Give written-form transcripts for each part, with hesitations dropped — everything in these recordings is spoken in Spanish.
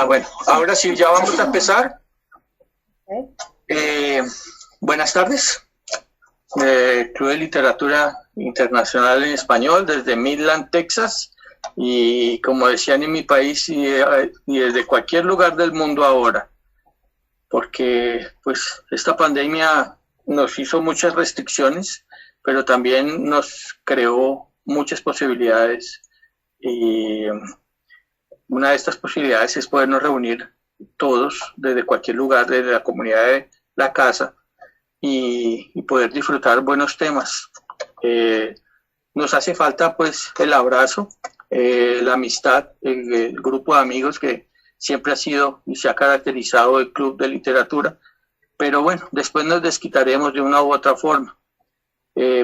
Bueno, ahora sí, ya vamos a empezar. Buenas tardes. Club de Literatura Internacional en Español desde Midland, Texas. Y como decían en mi país y desde cualquier lugar del mundo ahora. Porque pues esta pandemia nos hizo muchas restricciones, pero también nos creó muchas posibilidades. Y una de estas posibilidades es podernos reunir todos desde cualquier lugar, desde la comunidad de la casa, y poder disfrutar buenos temas. Nos hace falta pues el abrazo, la amistad, el grupo de amigos que siempre ha sido y se ha caracterizado el Club de Literatura, pero bueno, después nos desquitaremos de una u otra forma.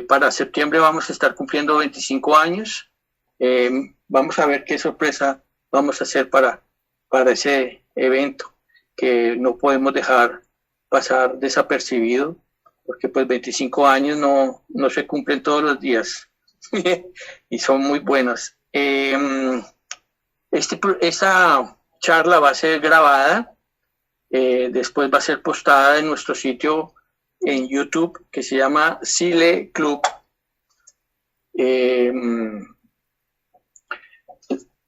Para septiembre vamos a estar cumpliendo 25 años, vamos a ver qué sorpresa vamos a hacer para ese evento que no podemos dejar pasar desapercibido, porque pues 25 años no se cumplen todos los días y son muy buenos. Esta charla va a ser grabada, después va a ser postada en nuestro sitio en YouTube que se llama Cile Club.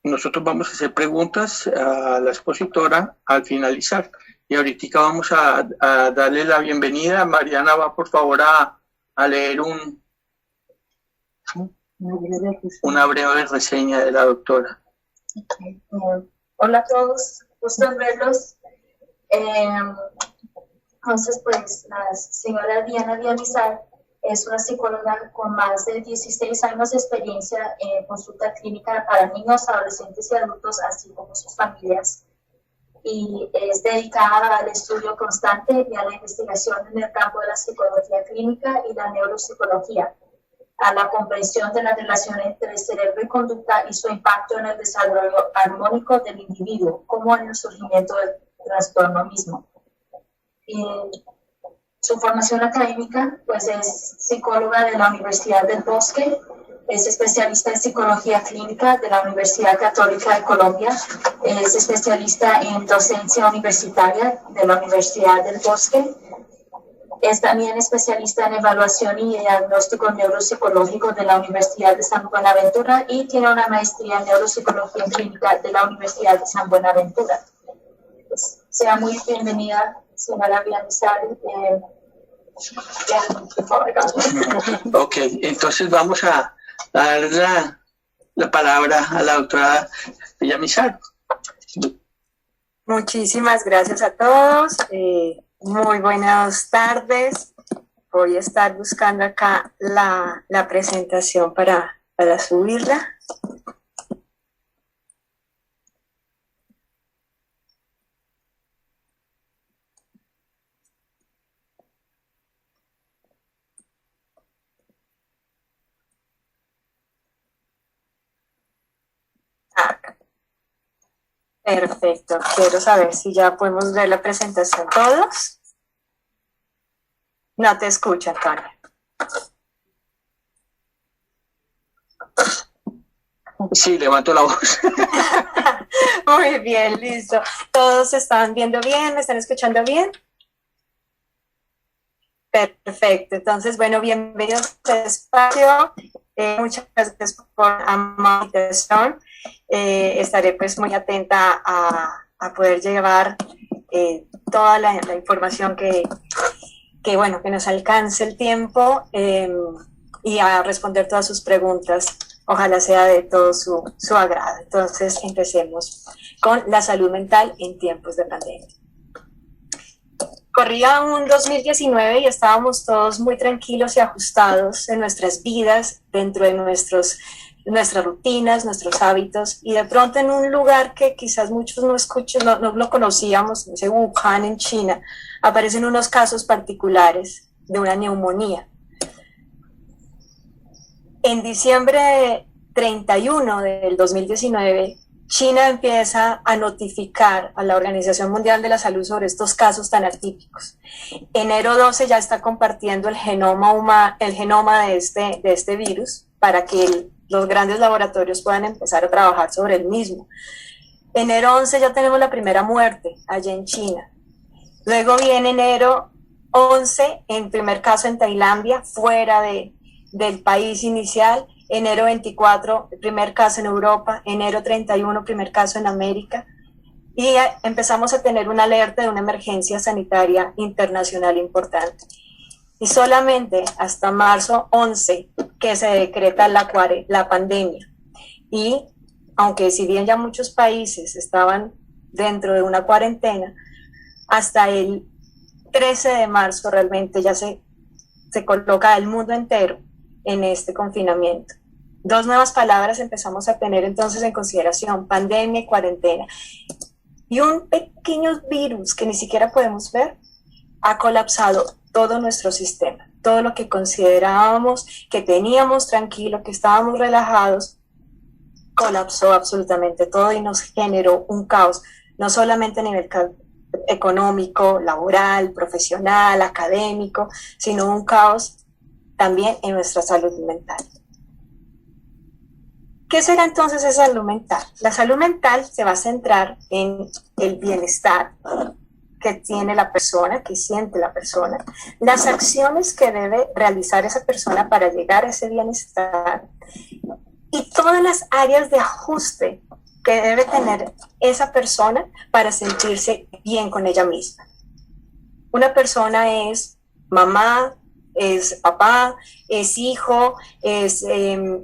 Nosotros vamos a hacer preguntas a la expositora al finalizar. Y ahorita vamos a darle la bienvenida. Mariana va por favor a leer una breve reseña de la doctora. Okay. Hola a todos, gusto en verlos. Entonces, pues la señora Diana Villamizar es una psicóloga con más de 16 años de experiencia en consulta clínica para niños, adolescentes y adultos, así como sus familias. Y es dedicada al estudio constante y a la investigación en el campo de la psicología clínica y la neuropsicología, a la comprensión de la relación entre cerebro y conducta y su impacto en el desarrollo armónico del individuo, como en el surgimiento del trastorno mismo. Su formación académica pues es psicóloga de la Universidad del Bosque, es especialista en psicología clínica de la Universidad Católica de Colombia, es especialista en docencia universitaria de la Universidad del Bosque, es también especialista en evaluación y diagnóstico neuropsicológico de la Universidad de San Buenaventura y tiene una maestría en neuropsicología clínica de la Universidad de San Buenaventura. Pues, sea muy bienvenida, señora Villamizar. Ok, entonces vamos a dar la palabra a la doctora Villamizar. Muchísimas gracias a todos. Muy buenas tardes. Voy a estar buscando acá la presentación para subirla. Perfecto. Quiero saber si ya podemos ver la presentación todos. No te escucho, Antonio. Sí, levanto la voz. Muy bien, listo. ¿Todos se están viendo bien? ¿Me están escuchando bien? Perfecto. Entonces, bueno, bienvenidos a este espacio. Muchas gracias por la invitación. Estaré pues muy atenta a poder llevar toda la información que nos alcance el tiempo y a responder todas sus preguntas. Ojalá sea de todo su agrado. Entonces, empecemos con la salud mental en tiempos de pandemia. Corría un 2019 y estábamos todos muy tranquilos y ajustados en nuestras vidas, dentro de nuestras rutinas, nuestros hábitos, y de pronto en un lugar que quizás muchos no lo conocíamos, ese Wuhan en China, aparecen unos casos particulares de una neumonía. En diciembre 31 del 2019, China empieza a notificar a la Organización Mundial de la Salud sobre estos casos tan atípicos. Enero 12 ya está compartiendo el genoma de este virus para que los grandes laboratorios puedan empezar a trabajar sobre el mismo. Enero 11 ya tenemos la primera muerte allá en China. Luego viene enero 11, en primer caso en Tailandia, fuera del país inicial. Enero 24, primer caso en Europa. Enero 31, primer caso en América. Y empezamos a tener una alerta de una emergencia sanitaria internacional importante. Y solamente hasta marzo 11 que se decreta la pandemia. Y aunque si bien ya muchos países estaban dentro de una cuarentena, hasta el 13 de marzo realmente ya se coloca el mundo entero en este confinamiento. Dos nuevas palabras empezamos a tener entonces en consideración: pandemia y cuarentena. Y un pequeño virus que ni siquiera podemos ver ha colapsado todo nuestro sistema. Todo lo que considerábamos que teníamos tranquilo, que estábamos relajados, colapsó absolutamente todo y nos generó un caos, no solamente a nivel económico, laboral, profesional, académico, sino un caos también en nuestra salud mental. ¿Qué será entonces esa salud mental? La salud mental se va a centrar en el bienestar que tiene la persona, que siente la persona, las acciones que debe realizar esa persona para llegar a ese bienestar y todas las áreas de ajuste que debe tener esa persona para sentirse bien con ella misma. Una persona es mamá, es papá, es hijo, es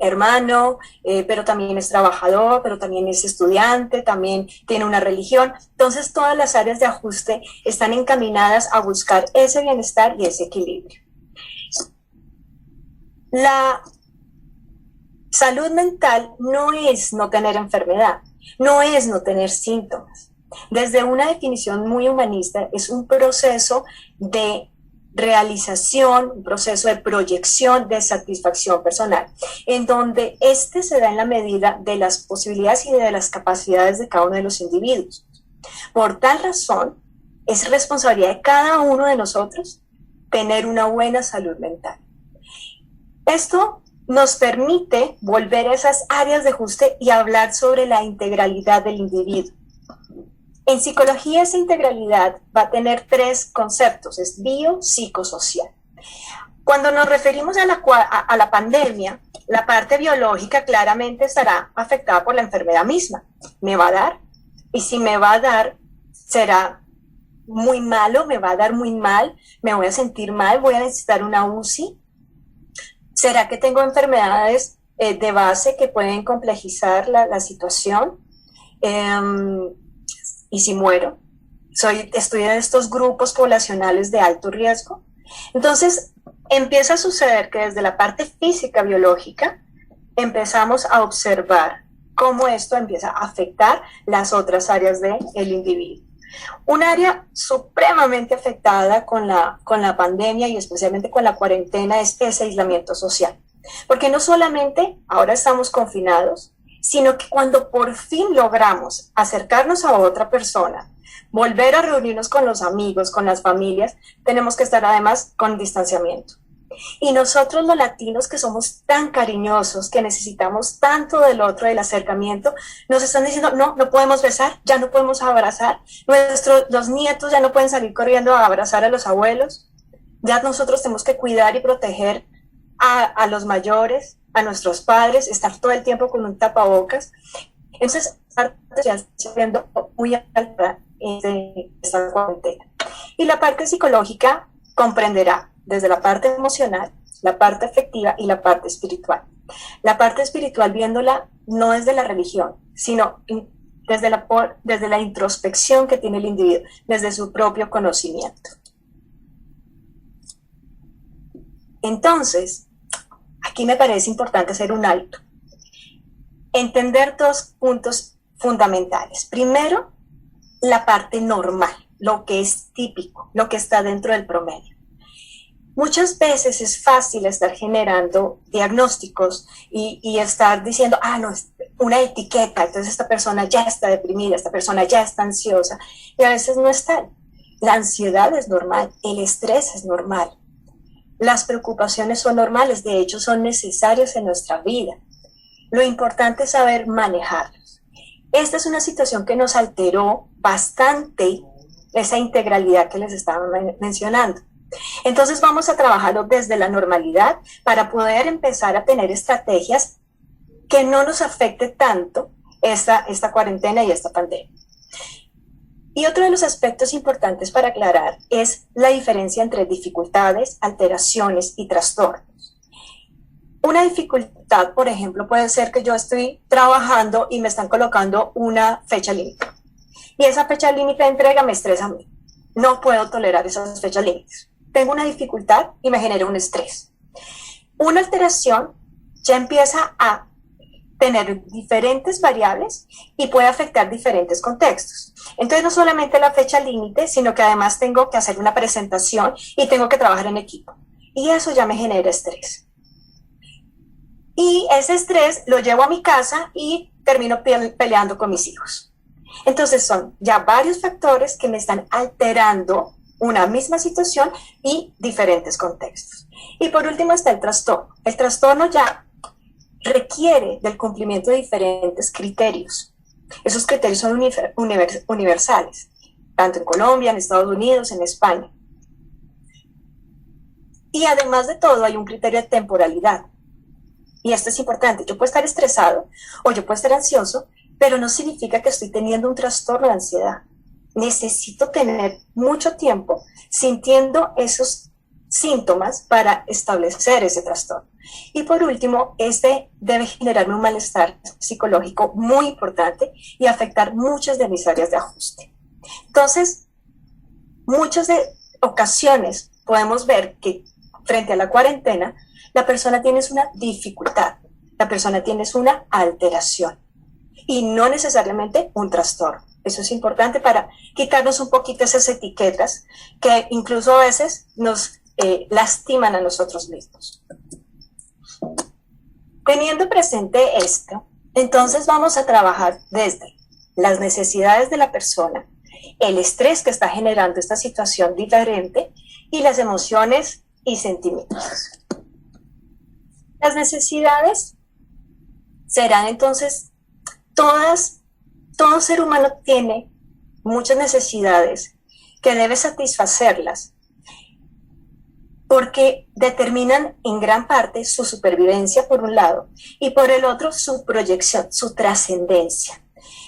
hermano, pero también es trabajador, pero también es estudiante, también tiene una religión. Entonces todas las áreas de ajuste están encaminadas a buscar ese bienestar y ese equilibrio. La salud mental no es no tener enfermedad, no es no tener síntomas. Desde una definición muy humanista, es un proceso de realización, un proceso de proyección, de satisfacción personal, en donde este se da en la medida de las posibilidades y de las capacidades de cada uno de los individuos. Por tal razón, es responsabilidad de cada uno de nosotros tener una buena salud mental. Esto nos permite volver a esas áreas de ajuste y hablar sobre la integralidad del individuo. En psicología esa integralidad va a tener tres conceptos, es biopsicosocial. Cuando nos referimos a la pandemia, la parte biológica claramente estará afectada por la enfermedad misma. Me va a dar, y si me va a dar, será muy malo, me va a dar muy mal, me voy a sentir mal, voy a necesitar una UCI. ¿Será que tengo enfermedades de base que pueden complejizar la situación? ¿Y si muero? Estoy en estos grupos poblacionales de alto riesgo. Entonces, empieza a suceder que desde la parte física biológica empezamos a observar cómo esto empieza a afectar las otras áreas del individuo. Un área supremamente afectada con la pandemia y especialmente con la cuarentena es ese aislamiento social. Porque no solamente ahora estamos confinados, sino que cuando por fin logramos acercarnos a otra persona, volver a reunirnos con los amigos, con las familias, tenemos que estar además con distanciamiento. Y nosotros los latinos, que somos tan cariñosos, que necesitamos tanto del otro, del acercamiento, nos están diciendo, no podemos besar, ya no podemos abrazar, los nietos ya no pueden salir corriendo a abrazar a los abuelos, ya nosotros tenemos que cuidar y proteger a los mayores, a nuestros padres, estar todo el tiempo con un tapabocas. Entonces, ya está viendo muy alta esta cuarentena. Y la parte psicológica comprenderá desde la parte emocional, la parte afectiva y la parte espiritual. La parte espiritual viéndola no desde la religión, sino desde la introspección que tiene el individuo, desde su propio conocimiento. Entonces, aquí me parece importante hacer un alto. Entender dos puntos fundamentales. Primero, la parte normal, lo que es típico, lo que está dentro del promedio. Muchas veces es fácil estar generando diagnósticos y estar diciendo, no, es una etiqueta, entonces esta persona ya está deprimida, esta persona ya está ansiosa, y a veces no está. La ansiedad es normal, el estrés es normal, las preocupaciones son normales, de hecho son necesarias en nuestra vida. Lo importante es saber manejarlos. esta es una situación que nos alteró bastante esa integralidad que les estaba mencionando. Entonces vamos a trabajarlo desde la normalidad para poder empezar a tener estrategias que no nos afecte tanto esta cuarentena y esta pandemia. Y otro de los aspectos importantes para aclarar es la diferencia entre dificultades, alteraciones y trastornos. Una dificultad, por ejemplo, puede ser que yo estoy trabajando y me están colocando una fecha límite. Y esa fecha límite de entrega me estresa a mí. No puedo tolerar esas fechas límites. Tengo una dificultad y me genera un estrés. Una alteración ya empieza a tener diferentes variables y puede afectar diferentes contextos. Entonces no solamente la fecha límite, sino que además tengo que hacer una presentación y tengo que trabajar en equipo. Y eso ya me genera estrés. Y ese estrés lo llevo a mi casa y termino peleando con mis hijos. Entonces son ya varios factores que me están alterando una misma situación y diferentes contextos. Y por último está el trastorno. El trastorno ya requiere del cumplimiento de diferentes criterios. Esos criterios son universales, tanto en Colombia, en Estados Unidos, en España. Y además de todo hay un criterio de temporalidad. Y esto es importante. Yo puedo estar estresado o yo puedo estar ansioso, pero no significa que estoy teniendo un trastorno de ansiedad. Necesito tener mucho tiempo sintiendo esos síntomas para establecer ese trastorno. Y por último, este debe generarme un malestar psicológico muy importante y afectar muchas de mis áreas de ajuste. Entonces, muchas de ocasiones podemos ver que frente a la cuarentena, la persona tiene una dificultad, la persona tiene una alteración y no necesariamente un trastorno. Eso es importante para quitarnos un poquito esas etiquetas que incluso a veces nos lastiman a nosotros mismos. Teniendo presente esto, entonces vamos a trabajar desde las necesidades de la persona, el estrés que está generando esta situación diferente y las emociones y sentimientos. Las necesidades serán entonces todo ser humano tiene muchas necesidades que debe satisfacerlas porque determinan en gran parte su supervivencia por un lado y por el otro su proyección, su trascendencia.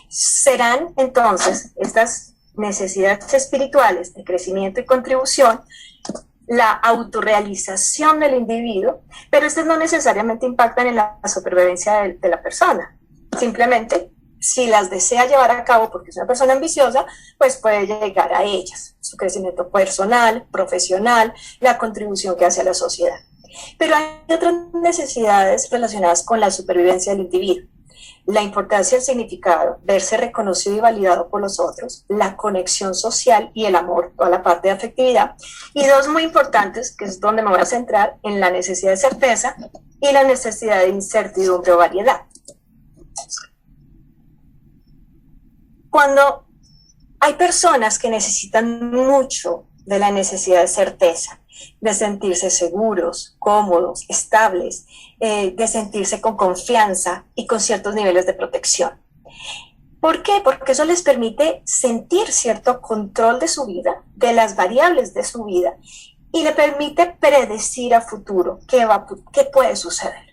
Serán entonces estas necesidades espirituales de crecimiento y contribución, la autorrealización del individuo, pero estas no necesariamente impactan en la supervivencia de la persona. Simplemente, si las desea llevar a cabo porque es una persona ambiciosa, pues puede llegar a ellas. Su crecimiento personal, profesional, la contribución que hace a la sociedad. Pero hay otras necesidades relacionadas con la supervivencia del individuo. La importancia del significado, verse reconocido y validado por los otros, la conexión social y el amor, toda la parte de afectividad. Y dos muy importantes, que es donde me voy a centrar, en la necesidad de certeza y la necesidad de incertidumbre o variedad. Cuando hay personas que necesitan mucho de la necesidad de certeza, de sentirse seguros, cómodos, estables, de sentirse con confianza y con ciertos niveles de protección. ¿Por qué? Porque eso les permite sentir cierto control de su vida, de las variables de su vida, y le permite predecir a futuro qué puede suceder.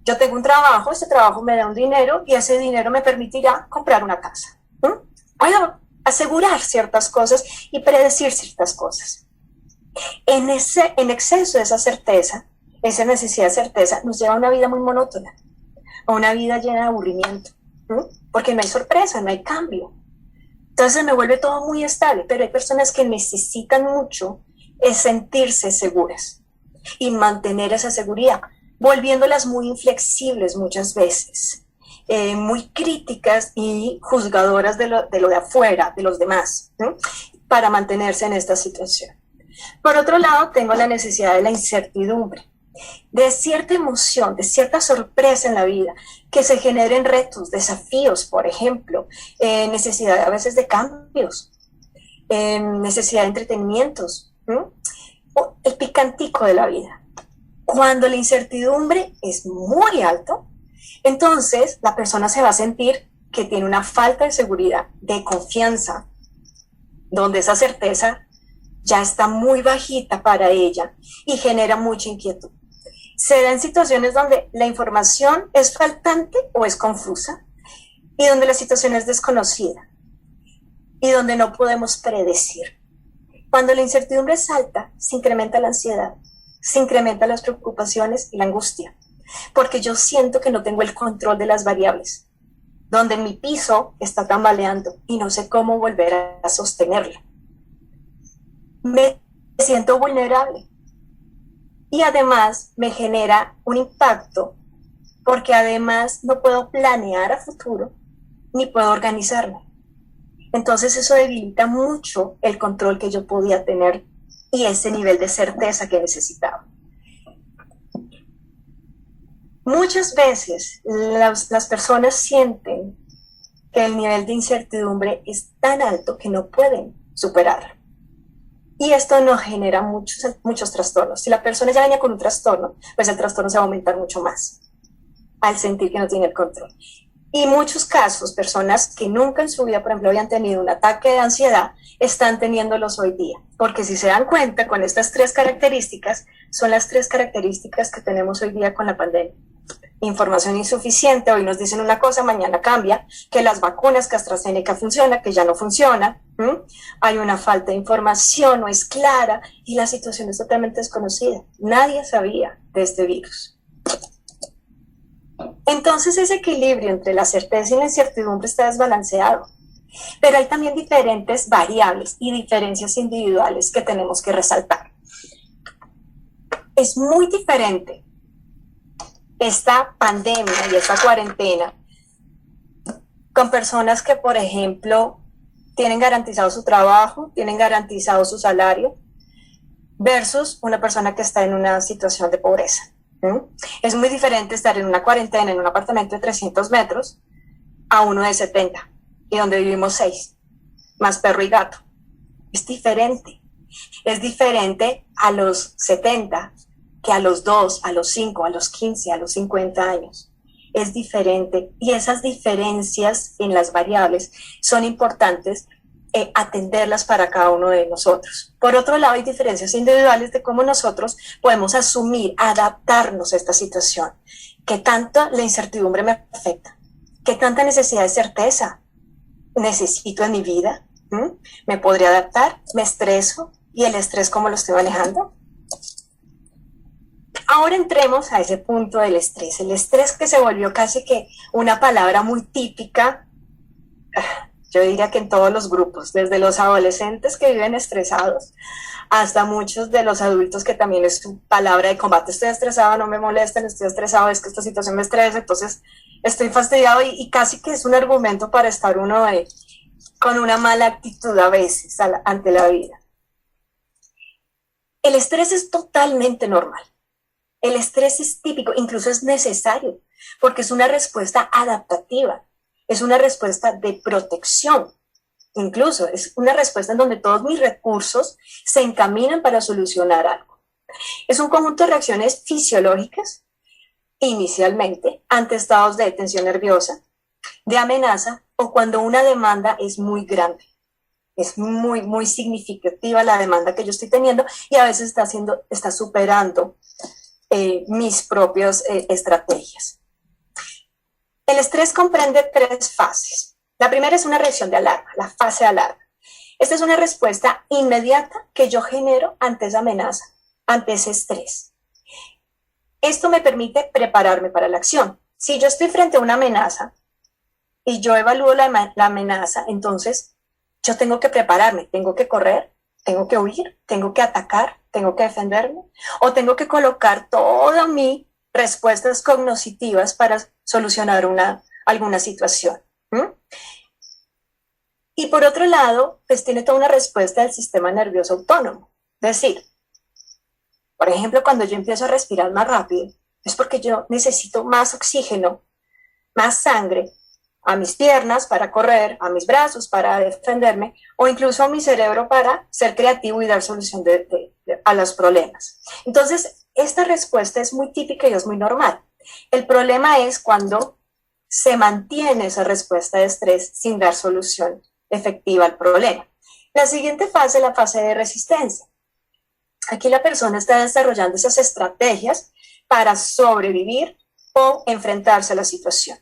Yo tengo un trabajo, ese trabajo me da un dinero y ese dinero me permitirá comprar una casa. Puedo asegurar ciertas cosas y predecir ciertas cosas. En exceso de esa certeza, esa necesidad de certeza, nos lleva a una vida muy monótona, a una vida llena de aburrimiento, porque no hay sorpresa, no hay cambio. Entonces me vuelve todo muy estable, pero hay personas que necesitan mucho sentirse seguras y mantener esa seguridad, volviéndolas muy inflexibles muchas veces, muy críticas y juzgadoras de lo de afuera, de los demás, para mantenerse en esta situación. Por otro lado, tengo la necesidad de la incertidumbre, de cierta emoción, de cierta sorpresa en la vida, que se generen retos, desafíos, por ejemplo, necesidad a veces de cambios, necesidad de entretenimientos, o el picantico de la vida. Cuando la incertidumbre es muy alto, entonces la persona se va a sentir que tiene una falta de seguridad, de confianza, donde esa certeza ya está muy bajita para ella y genera mucha inquietud. Se da en situaciones donde la información es faltante o es confusa y donde la situación es desconocida y donde no podemos predecir. Cuando la incertidumbre es alta, se incrementa la ansiedad, se incrementan las preocupaciones y la angustia, porque yo siento que no tengo el control de las variables, donde mi piso está tambaleando y no sé cómo volver a sostenerlo. Me siento vulnerable y además me genera un impacto porque además no puedo planear a futuro ni puedo organizarme. Entonces eso debilita mucho el control que yo podía tener y ese nivel de certeza que necesitaba. Muchas veces las personas sienten que el nivel de incertidumbre es tan alto que no pueden superarlo. Y esto nos genera muchos trastornos. Si la persona ya venía con un trastorno, pues el trastorno se va a aumentar mucho más al sentir que no tiene el control. Y muchos casos, personas que nunca en su vida, por ejemplo, habían tenido un ataque de ansiedad, están teniéndolos hoy día. Porque si se dan cuenta, con estas 3 características, son las 3 características que tenemos hoy día con la pandemia. Información insuficiente, hoy nos dicen una cosa, mañana cambia, que las vacunas, que AstraZeneca funciona, que ya no funciona, hay una falta de información, no es clara, y la situación es totalmente desconocida. Nadie sabía de este virus. Entonces ese equilibrio entre la certeza y la incertidumbre está desbalanceado, pero hay también diferentes variables y diferencias individuales que tenemos que resaltar. Es muy diferente esta pandemia y esta cuarentena con personas que, por ejemplo, tienen garantizado su trabajo, tienen garantizado su salario, versus una persona que está en una situación de pobreza. Es muy diferente estar en una cuarentena en un apartamento de 300 metros a uno de 70 y donde vivimos 6, más perro y gato. Es diferente. Es diferente a los 70 que a los 2, a los 5, a los 15, a los 50 años. Es diferente y esas diferencias en las variables son importantes atenderlas para cada uno de nosotros. Por otro lado, hay diferencias individuales de cómo nosotros podemos asumir, adaptarnos a esta situación. ¿Qué tanto la incertidumbre me afecta? ¿Qué tanta necesidad de certeza necesito en mi vida? ¿Me podría adaptar? ¿Me estreso? ¿Y el estrés cómo lo estoy manejando? Ahora entremos a ese punto del estrés. El estrés que se volvió casi que una palabra muy típica, yo diría que en todos los grupos, desde los adolescentes que viven estresados hasta muchos de los adultos que también es su palabra de combate. Estoy estresado, no me molesten, estoy estresado, es que esta situación me estresa, entonces estoy fastidiado y casi que es un argumento para estar uno con una mala actitud a veces ante la vida. El estrés es totalmente normal. El estrés es típico, incluso es necesario, porque es una respuesta adaptativa. Es una respuesta de protección, incluso es una respuesta en donde todos mis recursos se encaminan para solucionar algo. Es un conjunto de reacciones fisiológicas, inicialmente, ante estados de tensión nerviosa, de amenaza o cuando una demanda es muy grande. Es muy significativa la demanda que yo estoy teniendo y a veces está superando mis propias estrategias. El estrés comprende 3 fases. La primera es una reacción de alarma, la fase de alarma. Esta es una respuesta inmediata que yo genero ante esa amenaza, ante ese estrés. Esto me permite prepararme para la acción. Si yo estoy frente a una amenaza y yo evalúo la amenaza, entonces yo tengo que prepararme, tengo que correr, tengo que huir, tengo que atacar, tengo que defenderme o tengo que colocar toda mi respuestas cognitivas para solucionar alguna situación. Y por otro lado, pues tiene toda una respuesta del sistema nervioso autónomo. Es decir, por ejemplo, cuando yo empiezo a respirar más rápido, es porque yo necesito más oxígeno, más sangre a mis piernas para correr, a mis brazos para defenderme, o incluso a mi cerebro para ser creativo y dar solución a los problemas. Entonces, esta respuesta es muy típica y es muy normal. El problema es cuando se mantiene esa respuesta de estrés sin dar solución efectiva al problema. La siguiente fase es la fase de resistencia. Aquí la persona está desarrollando esas estrategias para sobrevivir o enfrentarse a la situación.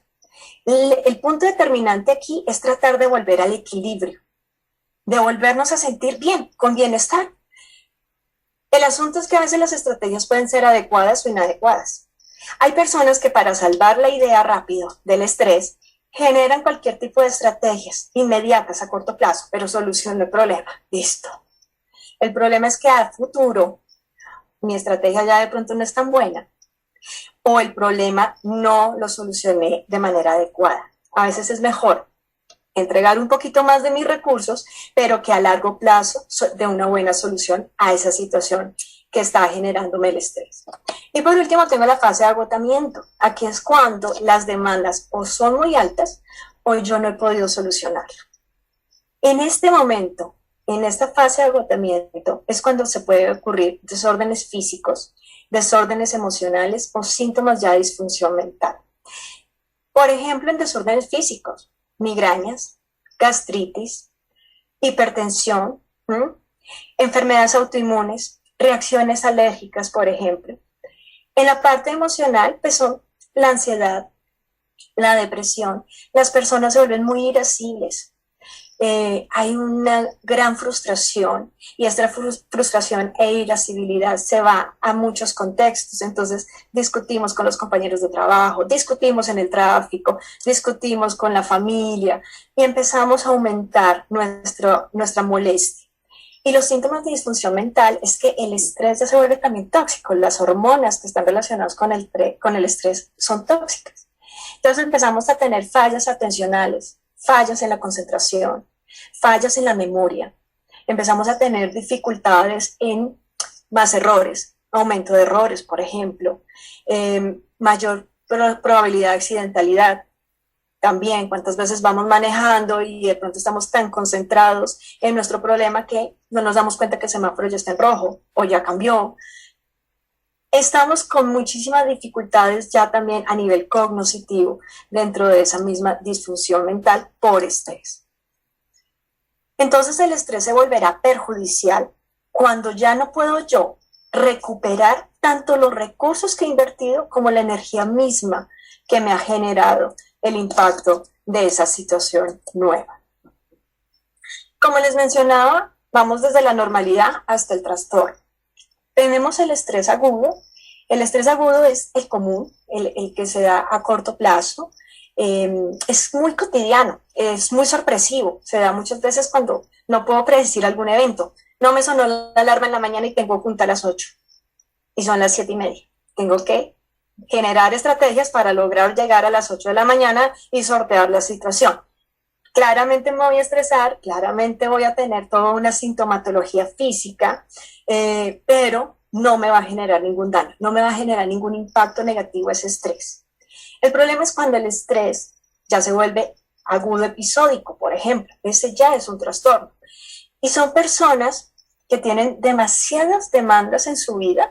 El punto determinante aquí es tratar de volver al equilibrio, de volvernos a sentir bien, con bienestar. El asunto es que a veces las estrategias pueden ser adecuadas o inadecuadas. Hay personas que para salvar la idea rápido del estrés generan cualquier tipo de estrategias inmediatas a corto plazo, pero solucionan el problema. Listo. El problema es que a futuro mi estrategia ya de pronto no es tan buena o el problema no lo solucioné de manera adecuada. A veces es mejor entregar un poquito más de mis recursos, pero que a largo plazo dé una buena solución a esa situación que está generándome el estrés. Y por último tengo la fase de agotamiento. Aquí es cuando las demandas o son muy altas o yo no he podido solucionarlo. En este momento, en esta fase de agotamiento, es cuando se puede ocurrir desórdenes físicos, desórdenes emocionales o síntomas ya de disfunción mental. Por ejemplo, en desórdenes físicos, migrañas, gastritis, hipertensión, enfermedades autoinmunes, reacciones alérgicas, por ejemplo. En la parte emocional, pues son la ansiedad, la depresión. Las personas se vuelven muy irascibles. Hay una gran frustración y esta frustración e irascibilidad se va a muchos contextos. Entonces discutimos con los compañeros de trabajo, discutimos en el tráfico, discutimos con la familia y empezamos a aumentar nuestra molestia. Y los síntomas de disfunción mental es que el estrés ya se vuelve también tóxico. Las hormonas que están relacionadas con el estrés son tóxicas. Entonces empezamos a tener fallas atencionales, fallas en la concentración, fallas en la memoria. Empezamos a tener dificultades en más errores, aumento de errores, por ejemplo, mayor probabilidad de accidentalidad. También, cuántas veces vamos manejando y de pronto estamos tan concentrados en nuestro problema que no nos damos cuenta que el semáforo ya está en rojo o ya cambió. Estamos con muchísimas dificultades ya también a nivel cognitivo dentro de esa misma disfunción mental por estrés. Entonces el estrés se volverá perjudicial cuando ya no puedo yo recuperar tanto los recursos que he invertido como la energía misma que me ha generado el impacto de esa situación nueva. Como les mencionaba, vamos desde la normalidad hasta el trastorno. Tenemos el estrés agudo. El estrés agudo es el común, el que se da a corto plazo. Es muy cotidiano, es muy sorpresivo. Se da muchas veces cuando no puedo predecir algún evento. No me sonó la alarma en la mañana y tengo junta a las 8 y son las 7:30. Tengo que generar estrategias para lograr llegar a las 8 de la mañana y sortear la situación. Claramente me voy a estresar, claramente voy a tener toda una sintomatología física, pero no me va a generar ningún daño, no me va a generar ningún impacto negativo ese estrés. El problema es cuando el estrés ya se vuelve agudo episódico, por ejemplo. Ese ya es un trastorno. Y son personas que tienen demasiadas demandas en su vida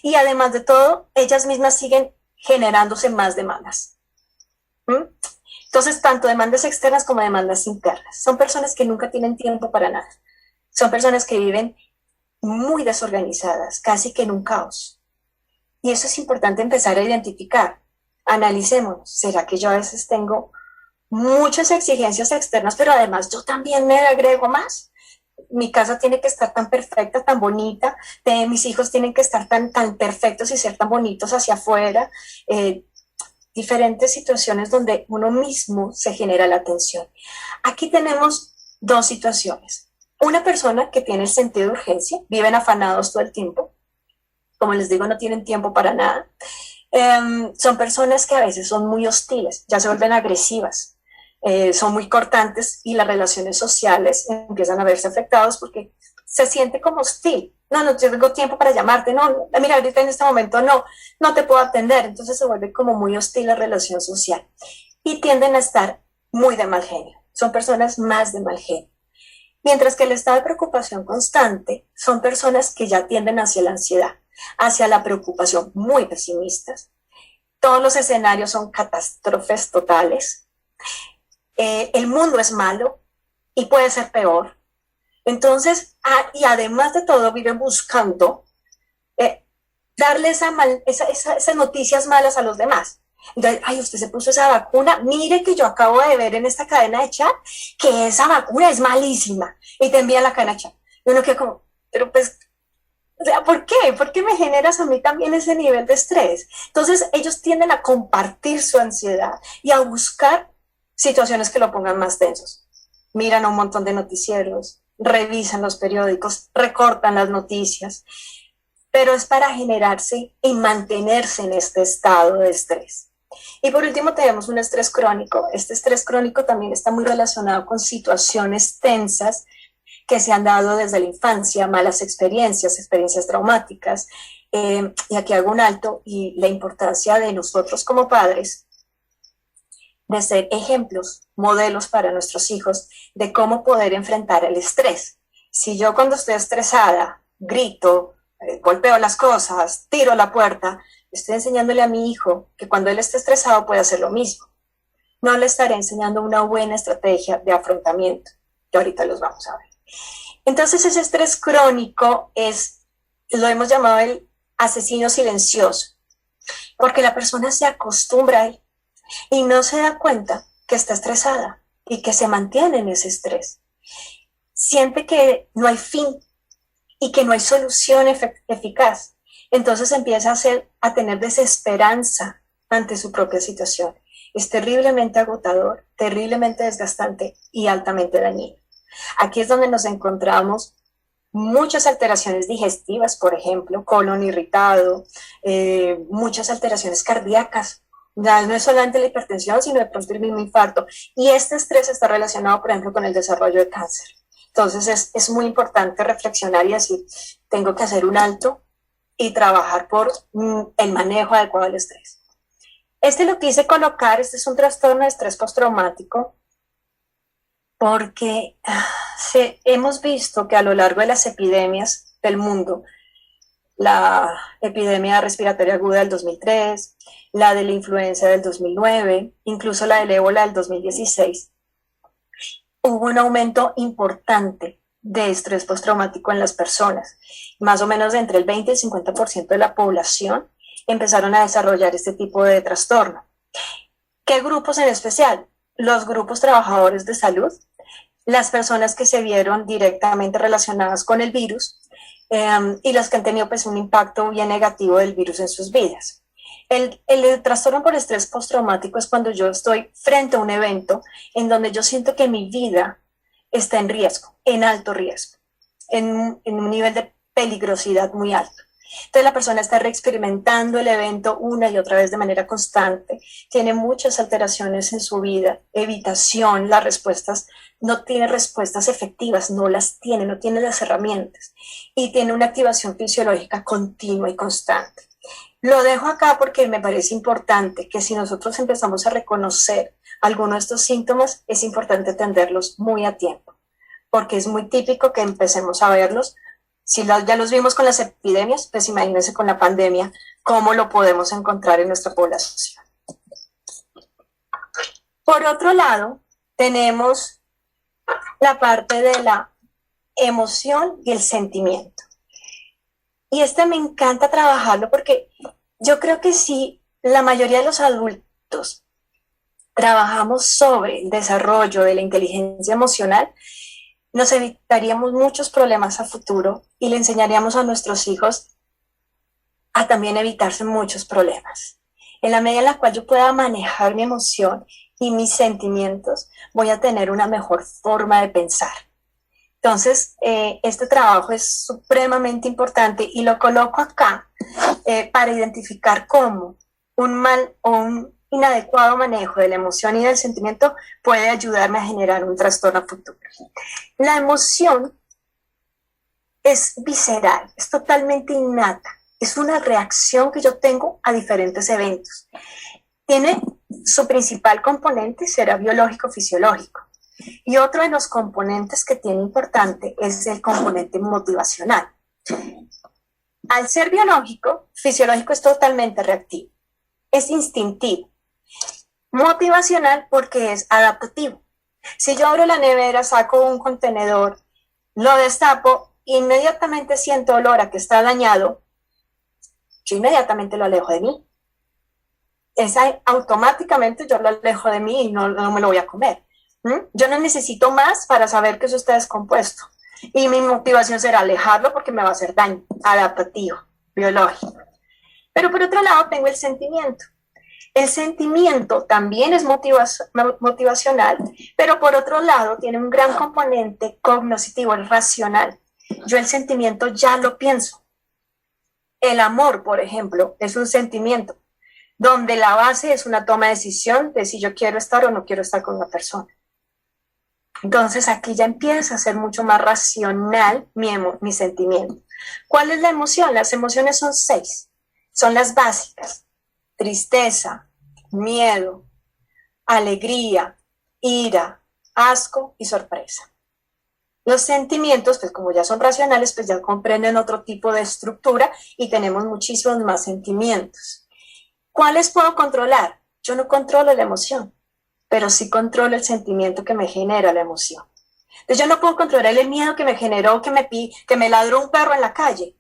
y además de todo, ellas mismas siguen generándose más demandas. Entonces, tanto demandas externas como demandas internas. Son personas que nunca tienen tiempo para nada. Son personas que viven muy desorganizadas, casi que en un caos. Y eso es importante empezar a identificar. Analicémonos. ¿Será que yo a veces tengo muchas exigencias externas, pero además yo también me agrego más? Mi casa tiene que estar tan perfecta, tan bonita, mis hijos tienen que estar tan perfectos y ser tan bonitos hacia afuera. Diferentes situaciones donde uno mismo se genera la tensión. Aquí tenemos dos situaciones. Una persona que tiene el sentido de urgencia, viven afanados todo el tiempo. Como les digo, no tienen tiempo para nada. Son personas que a veces son muy hostiles, ya se vuelven agresivas. Son muy cortantes y las relaciones sociales empiezan a verse afectadas porque se siente como hostil. No tengo tiempo para llamarte, no, mira, ahorita en este momento no te puedo atender. Entonces se vuelve como muy hostil la relación social y tienden a estar muy de mal genio. Son personas más de mal genio. Mientras que el estado de preocupación constante son personas que ya tienden hacia la ansiedad, hacia la preocupación, muy pesimistas. todos los escenarios son catástrofes totales, el mundo es malo y puede ser peor. Entonces, y además de todo, viven buscando darle esas noticias malas a los demás. Entonces, ay, usted se puso esa vacuna, mire que yo acabo de ver en esta cadena de chat que esa vacuna es malísima, y te envían la cadena de chat. Y uno queda como, pero pues, o sea, ¿por qué? ¿Por qué me generas a mí también ese nivel de estrés? Entonces, ellos tienden a compartir su ansiedad y a buscar situaciones que lo pongan más tensos. Miran un montón de noticieros, revisan los periódicos, recortan las noticias, pero es para generarse y mantenerse en este estado de estrés. Y por último tenemos un estrés crónico. Este estrés crónico también está muy relacionado con situaciones tensas que se han dado desde la infancia, malas experiencias, experiencias traumáticas. Y aquí hago un alto, y la importancia de nosotros como padres de ser ejemplos, modelos para nuestros hijos de cómo poder enfrentar el estrés. Si yo cuando estoy estresada grito, golpeo las cosas, tiro la puerta, estoy enseñándole a mi hijo que cuando él esté estresado puede hacer lo mismo. No le estaré enseñando una buena estrategia de afrontamiento, que ahorita los vamos a ver. Entonces ese estrés crónico lo hemos llamado el asesino silencioso, porque la persona se acostumbra a él y no se da cuenta que está estresada y que se mantiene en ese estrés. Siente que no hay fin y que no hay solución eficaz. Entonces empieza a tener desesperanza ante su propia situación. Es terriblemente agotador, terriblemente desgastante y altamente dañino. Aquí es donde nos encontramos muchas alteraciones digestivas, por ejemplo, colon irritado, muchas alteraciones cardíacas. Ya no es solamente la hipertensión, sino de pronto el mismo infarto. Y este estrés está relacionado, por ejemplo, con el desarrollo de cáncer. Entonces es muy importante reflexionar y decir, tengo que hacer un alto y trabajar por el manejo adecuado del estrés. Lo quise colocar, este es un trastorno de estrés postraumático, porque hemos visto que a lo largo de las epidemias del mundo, la epidemia respiratoria aguda del 2003, la de la influenza del 2009, incluso la del ébola del 2016, hubo un aumento importante de estrés postraumático en las personas. Más o menos de entre el 20 y el 50% de la población empezaron a desarrollar este tipo de trastorno. ¿Qué grupos en especial? Los grupos trabajadores de salud, las personas que se vieron directamente relacionadas con el virus y las que han tenido pues, un impacto bien negativo del virus en sus vidas. El trastorno por estrés postraumático es cuando yo estoy frente a un evento en donde yo siento que mi vida está en riesgo, en alto riesgo, en un nivel de peligrosidad muy alto. Entonces la persona está reexperimentando el evento una y otra vez de manera constante, tiene muchas alteraciones en su vida, evitación, las respuestas, no tiene respuestas efectivas, no las tiene, no tiene las herramientas y tiene una activación fisiológica continua y constante. Lo dejo acá porque me parece importante que si nosotros empezamos a reconocer algunos de estos síntomas, es importante atenderlos muy a tiempo, porque es muy típico que empecemos a verlos. Si ya los vimos con las epidemias, pues imagínense con la pandemia, cómo lo podemos encontrar en nuestra población. Por otro lado, tenemos la parte de la emoción y el sentimiento. Y me encanta trabajarlo porque yo creo que si la mayoría de los adultos trabajamos sobre el desarrollo de la inteligencia emocional, nos evitaríamos muchos problemas a futuro y le enseñaríamos a nuestros hijos a también evitarse muchos problemas. En la medida en la cual yo pueda manejar mi emoción y mis sentimientos, voy a tener una mejor forma de pensar. Entonces, este trabajo es supremamente importante y lo coloco acá para identificar cómo un mal o un inadecuado manejo de la emoción y del sentimiento puede ayudarme a generar un trastorno futuro. La emoción es visceral, es totalmente innata, es una reacción que yo tengo a diferentes eventos. Tiene su principal componente, será biológico-fisiológico. Y otro de los componentes que tiene importante es el componente motivacional. Al ser biológico, fisiológico es totalmente reactivo. es instintivo. Motivacional porque es adaptativo. Si yo abro la nevera, saco un contenedor, lo destapo, inmediatamente siento olor a que está dañado, yo inmediatamente lo alejo de mí. Automáticamente yo lo alejo de mí y no me lo voy a comer. Yo no necesito más para saber que eso está descompuesto. Y mi motivación será alejarlo porque me va a hacer daño, adaptativo, biológico. Pero por otro lado tengo el sentimiento. El sentimiento también es motivacional, pero por otro lado tiene un gran componente cognitivo, el racional. Yo el sentimiento ya lo pienso. El amor, por ejemplo, es un sentimiento donde la base es una toma de decisión de si yo quiero estar o no quiero estar con una persona. Entonces aquí ya empieza a ser mucho más racional mi sentimiento. ¿Cuál es la emoción? Las emociones son 6, son las básicas: tristeza, miedo, alegría, ira, asco y sorpresa. Los sentimientos, pues como ya son racionales, pues ya comprenden otro tipo de estructura y tenemos muchísimos más sentimientos. ¿Cuáles puedo controlar? Yo no controlo la emoción, pero sí controlo el sentimiento que me genera la emoción. Entonces yo no puedo controlar el miedo que me generó que me ladró un perro en la calle.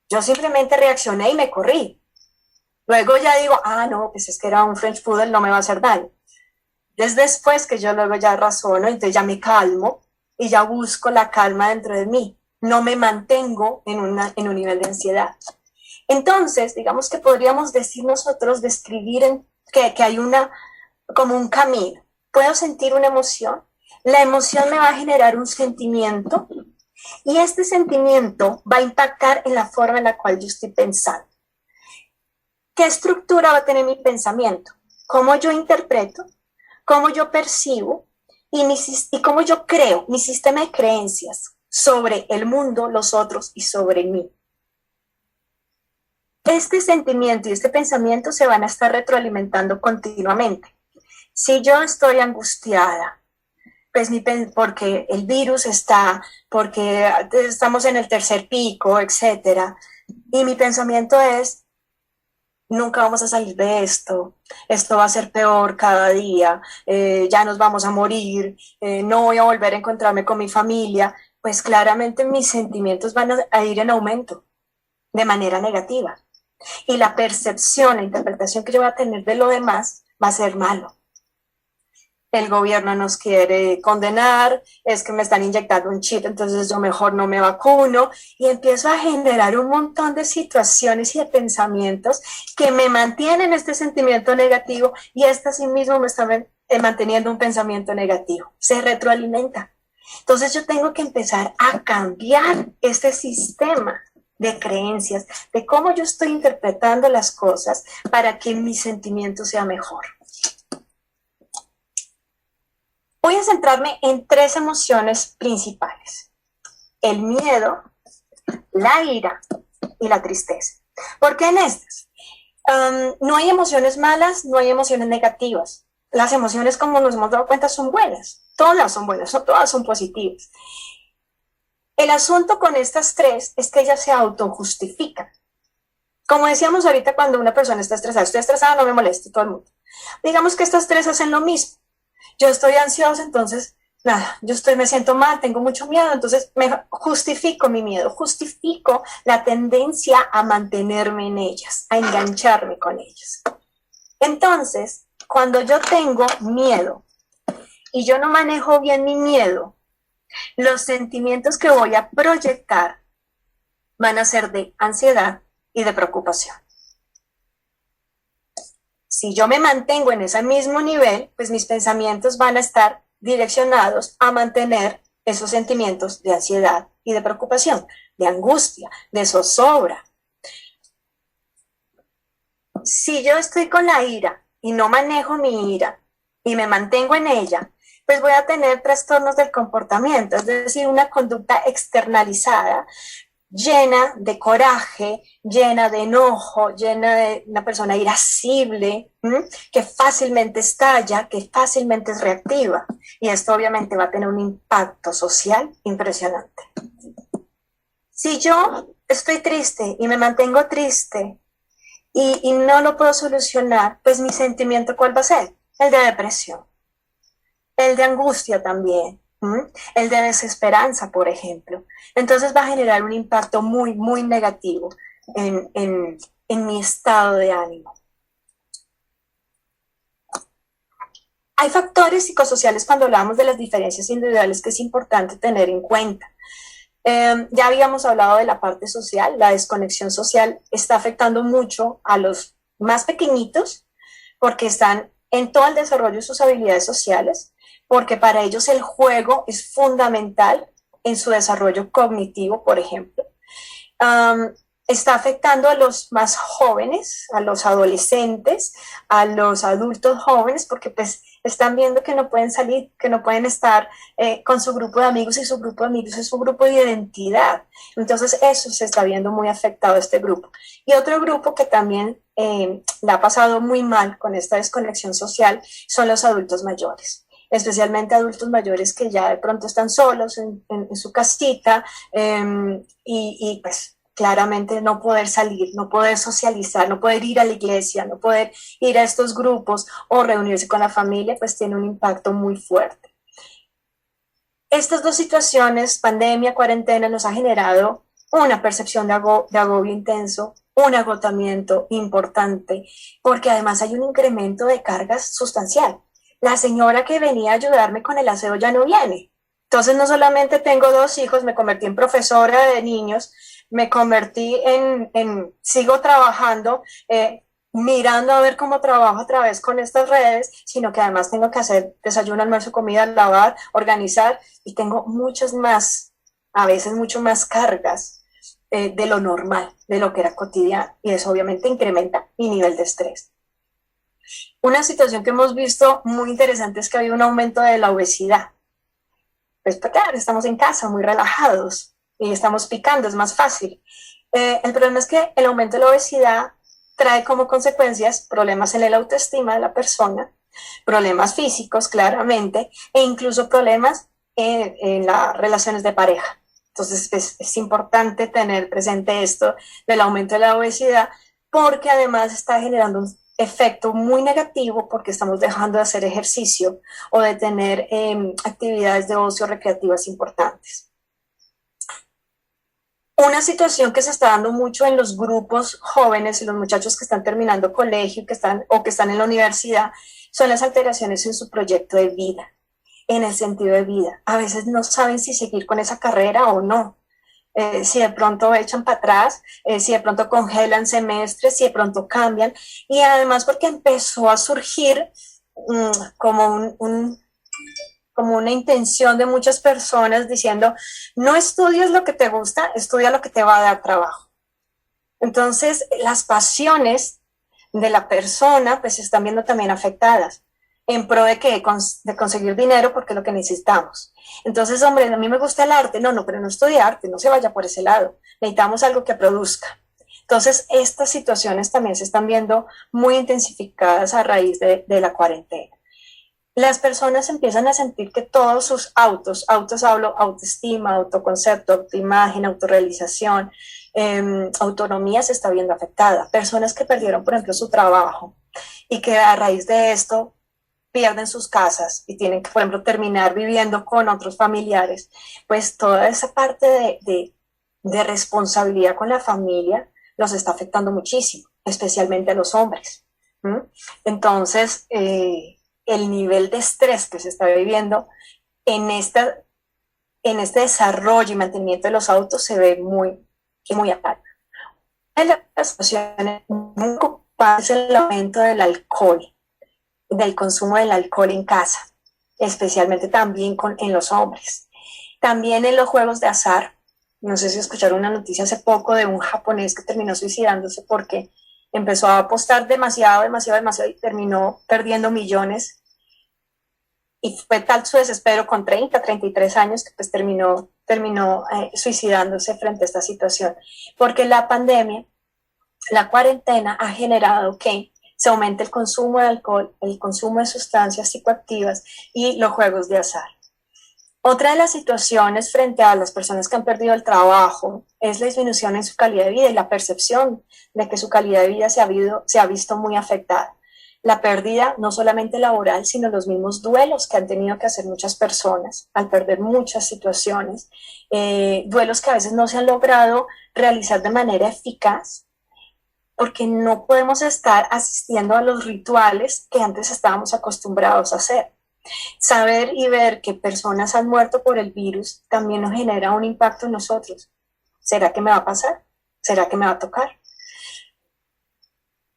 Yo simplemente reaccioné y me corrí. Luego ya digo, no, pues es que era un French Poodle, no me va a hacer daño. Es después que yo luego ya razono, entonces ya me calmo y ya busco la calma dentro de mí. No me mantengo en un nivel de ansiedad. Entonces, digamos que podríamos decir nosotros, describir que hay como un camino. Puedo sentir una emoción, la emoción me va a generar un sentimiento y este sentimiento va a impactar en la forma en la cual yo estoy pensando. ¿Qué estructura va a tener mi pensamiento? ¿Cómo yo interpreto? ¿Cómo yo percibo? Y cómo yo creo, mi sistema de creencias sobre el mundo, los otros y sobre mí. Este sentimiento y este pensamiento se van a estar retroalimentando continuamente. Si yo estoy angustiada, pues porque el virus está, porque estamos en el tercer pico, etcétera, y mi pensamiento es: nunca vamos a salir de esto va a ser peor cada día, ya nos vamos a morir, no voy a volver a encontrarme con mi familia, pues claramente mis sentimientos van a ir en aumento de manera negativa. Y la percepción, la interpretación que yo voy a tener de lo demás va a ser malo. El gobierno nos quiere condenar, es que me están inyectando un chip, entonces yo mejor no me vacuno, y empiezo a generar un montón de situaciones y de pensamientos que me mantienen este sentimiento negativo, y este sí mismo me está manteniendo un pensamiento negativo. Se retroalimenta. Entonces yo tengo que empezar a cambiar este sistema de creencias, de cómo yo estoy interpretando las cosas para que mi sentimiento sea mejor. Voy a centrarme en 3 emociones principales: el miedo, la ira y la tristeza. ¿Por qué en estas? No hay emociones malas, no hay emociones negativas. Las emociones, como nos hemos dado cuenta, son buenas. Todas son buenas, todas son positivas. El asunto con estas 3 es que ellas se autojustifican. Como decíamos ahorita, cuando una persona está estresada, estoy estresada, no me moleste todo el mundo. Digamos que estas 3 hacen lo mismo. Yo estoy ansiosa, entonces, me siento mal, tengo mucho miedo, entonces me justifico mi miedo, justifico la tendencia a mantenerme en ellas, a engancharme con ellas. Entonces, cuando yo tengo miedo y yo no manejo bien mi miedo, los sentimientos que voy a proyectar van a ser de ansiedad y de preocupación. Si yo me mantengo en ese mismo nivel, pues mis pensamientos van a estar direccionados a mantener esos sentimientos de ansiedad y de preocupación, de angustia, de zozobra. Si yo estoy con la ira y no manejo mi ira y me mantengo en ella, pues voy a tener trastornos del comportamiento, es decir, una conducta externalizada, llena de coraje, llena de enojo, llena de una persona irascible, que fácilmente estalla, que fácilmente es reactiva. Y esto obviamente va a tener un impacto social impresionante. Si yo estoy triste y me mantengo triste y no lo puedo solucionar, pues mi sentimiento, ¿cuál va a ser? El de depresión, el de angustia también, el de desesperanza, por ejemplo. Entonces va a generar un impacto muy, muy negativo en mi estado de ánimo. Hay factores psicosociales cuando hablamos de las diferencias individuales que es importante tener en cuenta. Ya habíamos hablado de la parte social, la desconexión social está afectando mucho a los más pequeñitos porque están en todo el desarrollo de sus habilidades sociales, porque para ellos el juego es fundamental en su desarrollo cognitivo, por ejemplo. Está afectando a los más jóvenes, a los adolescentes, a los adultos jóvenes, porque pues están viendo que no pueden salir, que no pueden estar con su grupo de amigos, y su grupo de amigos es su grupo de identidad. Entonces eso se está viendo muy afectado a este grupo. Y otro grupo que también la ha pasado muy mal con esta desconexión social son los adultos mayores, especialmente adultos mayores que ya de pronto están solos en su casita y pues claramente no poder salir, no poder socializar, no poder ir a la iglesia, no poder ir a estos grupos o reunirse con la familia, pues tiene un impacto muy fuerte. Estas dos situaciones, pandemia, cuarentena, nos ha generado una percepción de agobio intenso, un agotamiento importante, porque además hay un incremento de cargas sustancial. La señora que venía a ayudarme con el aseo ya no viene. Entonces no solamente tengo 2 hijos, me convertí en profesora de niños, me convertí sigo trabajando, mirando a ver cómo trabajo a través con estas redes, sino que además tengo que hacer desayuno, almuerzo, comida, lavar, organizar, y tengo muchas más, a veces mucho más cargas de lo normal, de lo que era cotidiano, y eso obviamente incrementa mi nivel de estrés. Una situación que hemos visto muy interesante es que ha habido un aumento de la obesidad. Pues claro, estamos en casa muy relajados y estamos picando, es más fácil. El problema es que el aumento de la obesidad trae como consecuencias problemas en la autoestima de la persona, problemas físicos claramente, e incluso problemas en las relaciones de pareja. Entonces es importante tener presente esto del aumento de la obesidad, porque además está generando un efecto muy negativo porque estamos dejando de hacer ejercicio o de tener actividades de ocio recreativas importantes. Una situación que se está dando mucho en los grupos jóvenes y los muchachos que están terminando colegio que están en la universidad son las alteraciones en su proyecto de vida, en el sentido de vida. A veces no saben si seguir con esa carrera o no. Si de pronto echan para atrás, si de pronto congelan semestres, si de pronto cambian, y además porque empezó a surgir como una intención de muchas personas diciendo, no estudies lo que te gusta, estudia lo que te va a dar trabajo. Entonces, las pasiones de la persona pues se están viendo también afectadas en pro de que de conseguir dinero, porque es lo que necesitamos. Entonces, hombre, a mí me gusta el arte, no, pero no estudie arte, no se vaya por ese lado, necesitamos algo que produzca. Entonces, estas situaciones también se están viendo muy intensificadas a raíz de la cuarentena. Las personas empiezan a sentir que todos sus autos hablo autoestima, autoconcepto, autoimagen, autorrealización, autonomía se está viendo afectada. Personas que perdieron, por ejemplo, su trabajo y que a raíz de esto pierden sus casas y tienen que, por ejemplo, terminar viviendo con otros familiares, pues toda esa parte de responsabilidad con la familia los está afectando muchísimo, especialmente a los hombres. Entonces, el nivel de estrés que se está viviendo en este desarrollo y mantenimiento de los autos se ve muy alta. Una de las situaciones muy preocupantes es el aumento del alcohol, del consumo del alcohol en casa, especialmente también en los hombres. También en los juegos de azar. No sé si escucharon una noticia hace poco de un japonés que terminó suicidándose porque empezó a apostar demasiado y terminó perdiendo millones. Y fue tal su desespero con 33 años que pues terminó suicidándose frente a esta situación. Porque la pandemia, la cuarentena ha generado que se aumente el consumo de alcohol, el consumo de sustancias psicoactivas y los juegos de azar. Otra de las situaciones frente a las personas que han perdido el trabajo es la disminución en su calidad de vida y la percepción de que su calidad de vida se ha visto muy afectada. La pérdida no solamente laboral, sino los mismos duelos que han tenido que hacer muchas personas al perder muchas situaciones, duelos que a veces no se han logrado realizar de manera eficaz, porque no podemos estar asistiendo a los rituales que antes estábamos acostumbrados a hacer. Saber y ver que personas han muerto por el virus también nos genera un impacto en nosotros. ¿Será que me va a pasar? ¿Será que me va a tocar?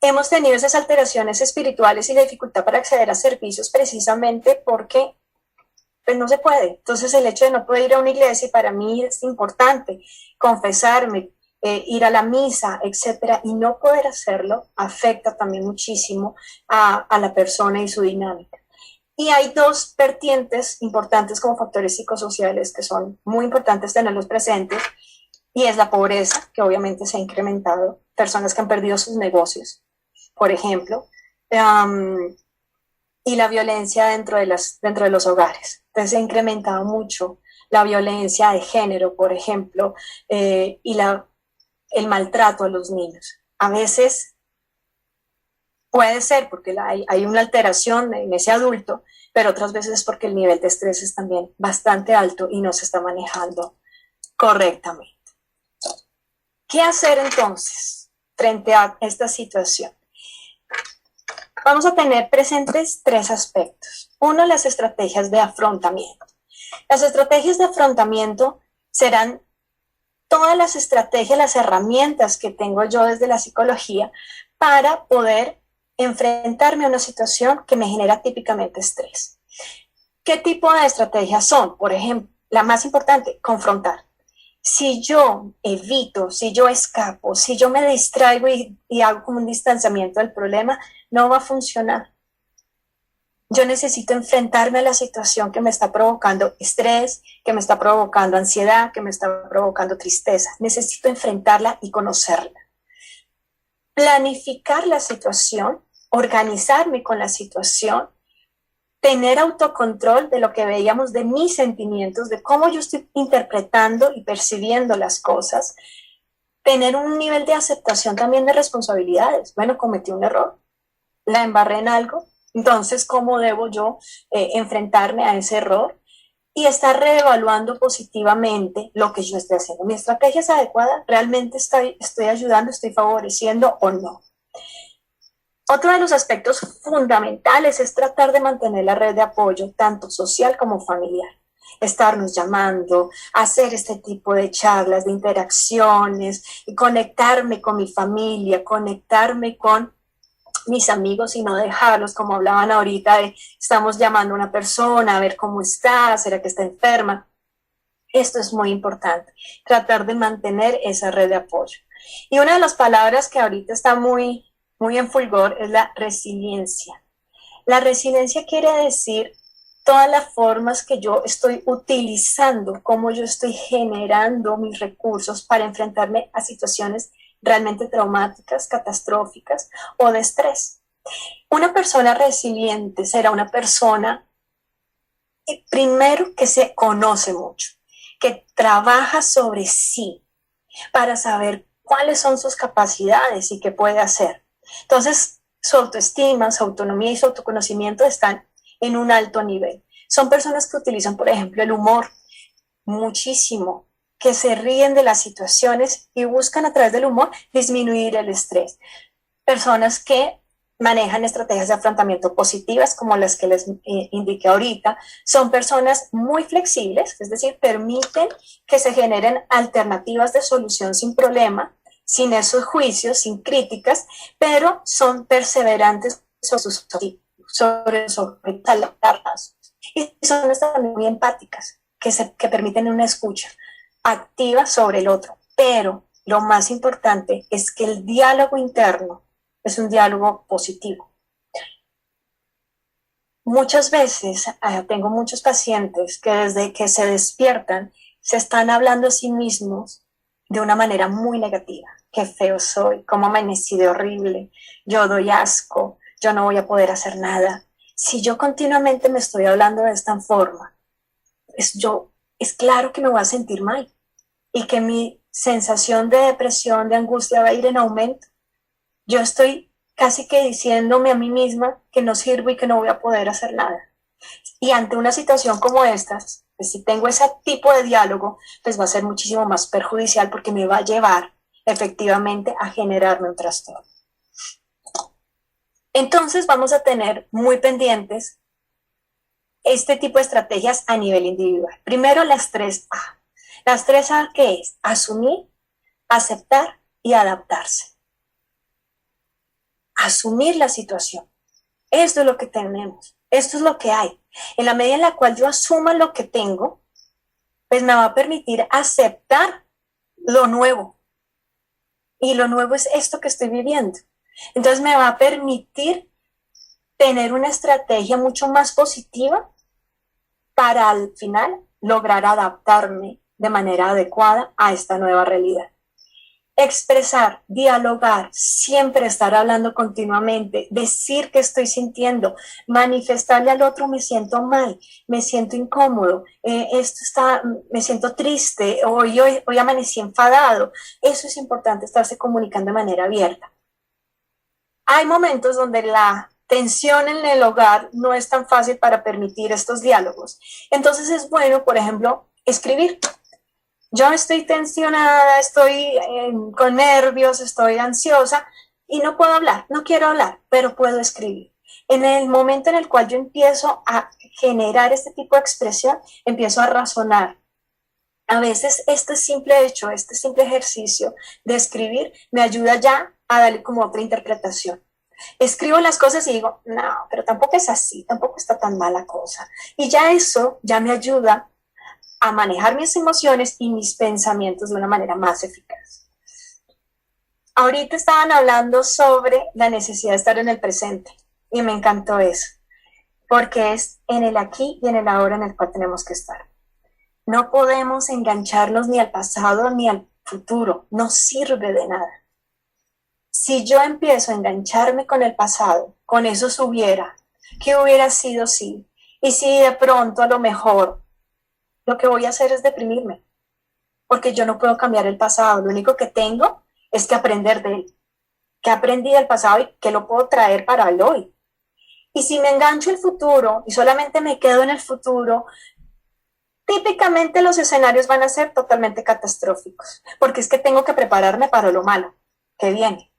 Hemos tenido esas alteraciones espirituales y la dificultad para acceder a servicios precisamente porque pues, no se puede. Entonces el hecho de no poder ir a una iglesia, y para mí es importante confesarme, ir a la misa, etcétera, y no poder hacerlo afecta también muchísimo a la persona y su dinámica. Y hay dos vertientes importantes como factores psicosociales que son muy importantes tenerlos presentes, y es la pobreza, que obviamente se ha incrementado, personas que han perdido sus negocios, por ejemplo, y la violencia dentro de los hogares. Entonces se ha incrementado mucho la violencia de género, por ejemplo, y el maltrato a los niños. A veces puede ser porque hay una alteración en ese adulto, pero otras veces es porque el nivel de estrés es también bastante alto y no se está manejando correctamente. ¿Qué hacer entonces frente a esta situación? Vamos a tener presentes tres aspectos. Uno, las estrategias de afrontamiento. Las estrategias de afrontamiento serán todas las estrategias, las herramientas que tengo yo desde la psicología para poder enfrentarme a una situación que me genera típicamente estrés. ¿Qué tipo de estrategias son? Por ejemplo, la más importante, confrontar. Si yo evito, si yo escapo, si yo me distraigo y hago como un distanciamiento del problema, no va a funcionar. Yo necesito enfrentarme a la situación que me está provocando estrés, que me está provocando ansiedad, que me está provocando tristeza. Necesito enfrentarla y conocerla. Planificar la situación, organizarme con la situación, tener autocontrol de lo que veíamos de mis sentimientos, de cómo yo estoy interpretando y percibiendo las cosas, tener un nivel de aceptación también de responsabilidades. Bueno, cometí un error, la embarré en algo, entonces, ¿cómo debo yo enfrentarme a ese error? Y estar reevaluando positivamente lo que yo estoy haciendo. ¿Mi estrategia es adecuada? ¿Realmente estoy ayudando, estoy favoreciendo o no? Otro de los aspectos fundamentales es tratar de mantener la red de apoyo, tanto social como familiar. Estarnos llamando, hacer este tipo de charlas, de interacciones, y conectarme con mi familia, conectarme con mis amigos y no dejarlos, como hablaban ahorita, de estamos llamando a una persona a ver cómo está, será que está enferma. Esto es muy importante, tratar de mantener esa red de apoyo. Y una de las palabras que ahorita está muy en fulgor es la resiliencia. La resiliencia quiere decir todas las formas que yo estoy utilizando, cómo yo estoy generando mis recursos para enfrentarme a situaciones realmente traumáticas, catastróficas o de estrés. Una persona resiliente será una persona, primero, que se conoce mucho, que trabaja sobre sí para saber cuáles son sus capacidades y qué puede hacer. Entonces, su autoestima, su autonomía y su autoconocimiento están en un alto nivel. Son personas que utilizan, por ejemplo, el humor muchísimo, que se ríen de las situaciones y buscan a través del humor disminuir el estrés. Personas que manejan estrategias de afrontamiento positivas, como las que les indiqué ahorita, son personas muy flexibles, es decir, permiten que se generen alternativas de solución sin problema, sin esos juicios, sin críticas, pero son perseverantes sobre sus objetivos. Y son también muy empáticas, que permiten una escucha activa sobre el otro. Pero lo más importante es que el diálogo interno es un diálogo positivo. Muchas veces tengo muchos pacientes que desde que se despiertan se están hablando a sí mismos de una manera muy negativa. Qué feo soy, cómo amanecí de horrible, yo doy asco, yo no voy a poder hacer nada. Si yo continuamente me estoy hablando de esta forma, es claro que me voy a sentir mal y que mi sensación de depresión, de angustia va a ir en aumento. Yo estoy casi que diciéndome a mí misma que no sirvo y que no voy a poder hacer nada. Y ante una situación como estas, pues si tengo ese tipo de diálogo, pues va a ser muchísimo más perjudicial porque me va a llevar efectivamente a generarme un trastorno. Entonces vamos a tener muy pendientes este tipo de estrategias a nivel individual. Primero las 3A. Las 3A, ¿qué es? Asumir, aceptar y adaptarse. Asumir la situación. Esto es lo que tenemos. Esto es lo que hay. En la medida en la cual yo asuma lo que tengo, pues me va a permitir aceptar lo nuevo. Y lo nuevo es esto que estoy viviendo. Entonces me va a permitir tener una estrategia mucho más positiva para al final lograr adaptarme de manera adecuada a esta nueva realidad. Expresar, dialogar, siempre estar hablando continuamente, decir qué estoy sintiendo, manifestarle al otro: me siento mal, me siento incómodo, me siento triste, hoy amanecí enfadado. Eso es importante, estarse comunicando de manera abierta. Hay momentos donde la tensión en el hogar no es tan fácil para permitir estos diálogos. Entonces es bueno, por ejemplo, escribir. Yo estoy tensionada, estoy con nervios, estoy ansiosa y no puedo hablar, no quiero hablar, pero puedo escribir. En el momento en el cual yo empiezo a generar este tipo de expresión, empiezo a razonar. A veces este simple hecho, este simple ejercicio de escribir me ayuda ya a darle como otra interpretación. Escribo las cosas y digo, no, pero tampoco es así, tampoco está tan mala cosa. Y ya eso ya me ayuda a manejar mis emociones y mis pensamientos de una manera más eficaz. Ahorita estaban hablando sobre la necesidad de estar en el presente y me encantó eso, porque es en el aquí y en el ahora en el cual tenemos que estar. No podemos engancharnos ni al pasado ni al futuro, no sirve de nada. Si yo empiezo a engancharme con el pasado, con esos hubiera, ¿qué hubiera sido si? Y si de pronto a lo mejor lo que voy a hacer es deprimirme, porque yo no puedo cambiar el pasado, lo único que tengo es que aprender de él, que aprendí del pasado y que lo puedo traer para el hoy. Y si me engancho el futuro y solamente me quedo en el futuro, típicamente los escenarios van a ser totalmente catastróficos, porque es que tengo que prepararme para lo malo que viene.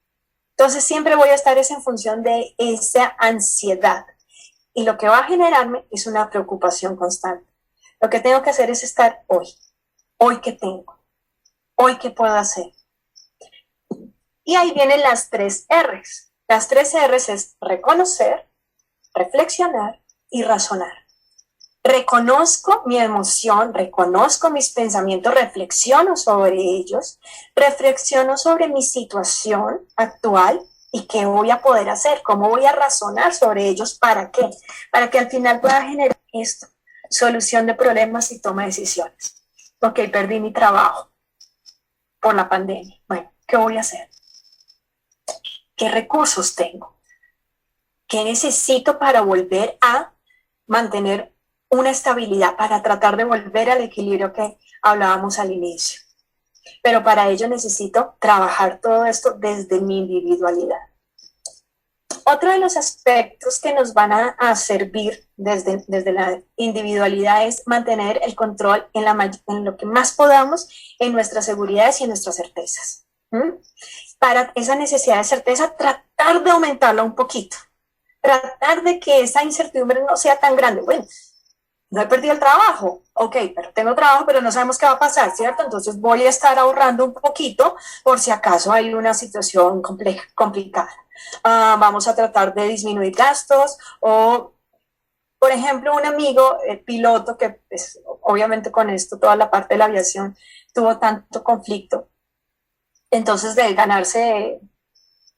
Entonces siempre voy a estar en función de esa ansiedad y lo que va a generarme es una preocupación constante. Lo que tengo que hacer es estar hoy. Hoy qué tengo. Hoy qué puedo hacer. Y ahí vienen las 3 R's. Las 3 R's es reconocer, reflexionar y razonar. Reconozco mi emoción, reconozco mis pensamientos, reflexiono sobre ellos, reflexiono sobre mi situación actual y qué voy a poder hacer, cómo voy a razonar sobre ellos, ¿para qué? Para que al final pueda generar esto. Solución de problemas y toma de decisiones. Ok, perdí mi trabajo por la pandemia. Bueno, ¿qué voy a hacer? ¿Qué recursos tengo? ¿Qué necesito para volver a mantener una estabilidad, para tratar de volver al equilibrio que hablábamos al inicio? Pero para ello necesito trabajar todo esto desde mi individualidad. Otro de los aspectos que nos van a servir desde la individualidad es mantener el control en lo que más podamos en nuestras seguridades y en nuestras certezas. Para esa necesidad de certeza, tratar de aumentarla un poquito. Tratar de que esa incertidumbre no sea tan grande. Bueno, no he perdido el trabajo, ok, pero tengo trabajo, pero no sabemos qué va a pasar, ¿cierto? Entonces voy a estar ahorrando un poquito por si acaso hay una situación complicada. Vamos a tratar de disminuir gastos o, por ejemplo, un amigo piloto que pues, obviamente con esto toda la parte de la aviación tuvo tanto conflicto, entonces de ganarse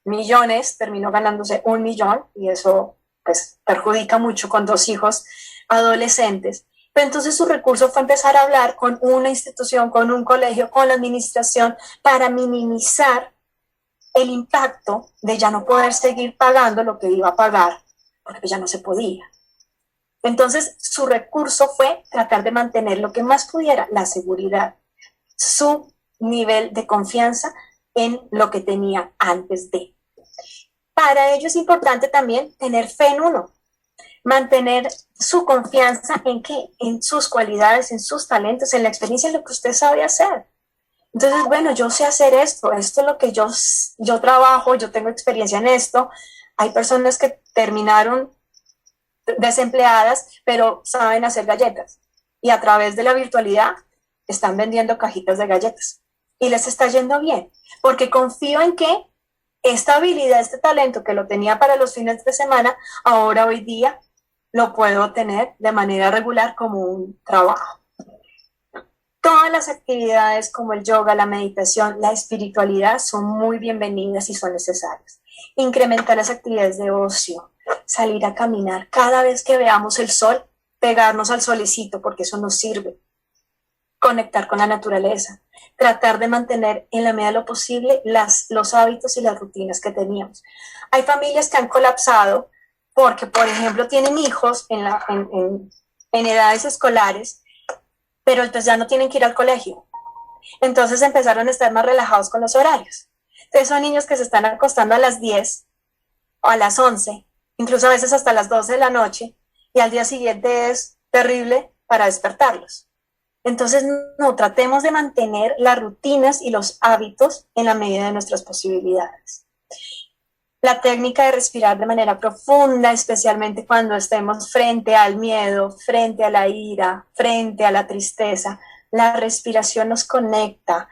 millones terminó ganándose 1 millón y eso pues perjudica mucho con 2 hijos adolescentes. Pero entonces su recurso fue empezar a hablar con una institución, con un colegio, con la administración para minimizar el impacto de ya no poder seguir pagando lo que iba a pagar, porque ya no se podía. Entonces, su recurso fue tratar de mantener lo que más pudiera, la seguridad, su nivel de confianza en lo que tenía antes de. Para ello es importante también tener fe en uno, mantener su confianza en qué, en sus cualidades, en sus talentos, en la experiencia, en lo que usted sabe hacer. Entonces, bueno, yo sé hacer esto es lo que yo trabajo, yo tengo experiencia en esto. Hay personas que terminaron desempleadas, pero saben hacer galletas. Y a través de la virtualidad están vendiendo cajitas de galletas. Y les está yendo bien, porque confío en que esta habilidad, este talento que lo tenía para los fines de semana, ahora hoy día lo puedo tener de manera regular como un trabajo. Todas las actividades como el yoga, la meditación, la espiritualidad son muy bienvenidas y son necesarias. Incrementar las actividades de ocio, salir a caminar. Cada vez que veamos el sol, pegarnos al solecito porque eso nos sirve. Conectar con la naturaleza. Tratar de mantener en la medida de lo posible los hábitos y las rutinas que teníamos. Hay familias que han colapsado porque, por ejemplo, tienen hijos en edades escolares, pero entonces ya no tienen que ir al colegio. Entonces empezaron a estar más relajados con los horarios. Entonces son niños que se están acostando a las 10 o a las 11, incluso a veces hasta las 12 de la noche, y al día siguiente es terrible para despertarlos. Entonces, no, tratemos de mantener las rutinas y los hábitos en la medida de nuestras posibilidades. La técnica de respirar de manera profunda, especialmente cuando estemos frente al miedo, frente a la ira, frente a la tristeza. La respiración nos conecta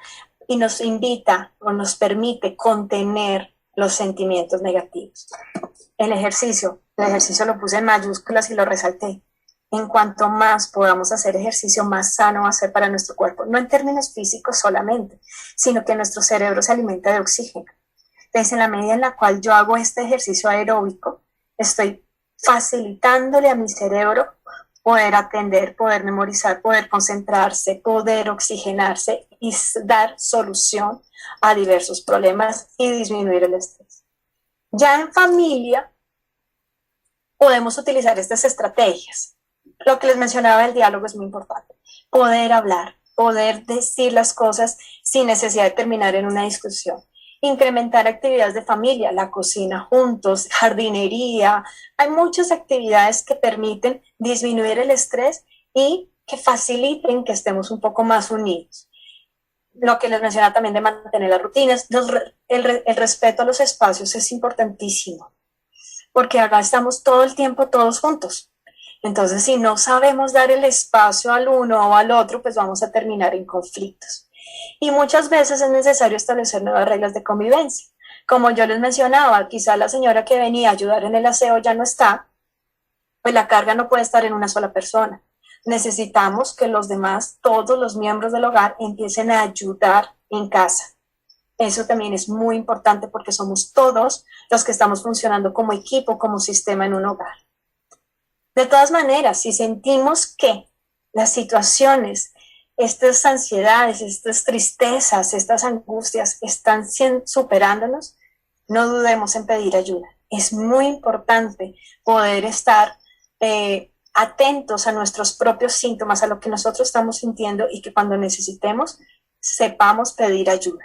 y nos invita o nos permite contener los sentimientos negativos. El ejercicio lo puse en mayúsculas y lo resalté. En cuanto más podamos hacer ejercicio, más sano va a ser para nuestro cuerpo. No en términos físicos solamente, sino que nuestro cerebro se alimenta de oxígeno. Entonces, en la medida en la cual yo hago este ejercicio aeróbico, estoy facilitándole a mi cerebro poder atender, poder memorizar, poder concentrarse, poder oxigenarse y dar solución a diversos problemas y disminuir el estrés. Ya en familia podemos utilizar estas estrategias. Lo que les mencionaba del diálogo es muy importante. Poder hablar, poder decir las cosas sin necesidad de terminar en una discusión. Incrementar actividades de familia, la cocina juntos, jardinería. Hay muchas actividades que permiten disminuir el estrés y que faciliten que estemos un poco más unidos. Lo que les mencionaba también de mantener las rutinas, el respeto a los espacios es importantísimo, porque acá estamos todo el tiempo todos juntos. Entonces, si no sabemos dar el espacio al uno o al otro, pues vamos a terminar en conflictos. Y muchas veces es necesario establecer nuevas reglas de convivencia. Como yo les mencionaba, quizá la señora que venía a ayudar en el aseo ya no está, pues la carga no puede estar en una sola persona. Necesitamos que los demás, todos los miembros del hogar, empiecen a ayudar en casa. Eso también es muy importante porque somos todos los que estamos funcionando como equipo, como sistema en un hogar. De todas maneras, si sentimos que las situaciones, estas ansiedades, estas tristezas, estas angustias están superándonos, no dudemos en pedir ayuda. Es muy importante poder estar atentos a nuestros propios síntomas, a lo que nosotros estamos sintiendo y que cuando necesitemos, sepamos pedir ayuda.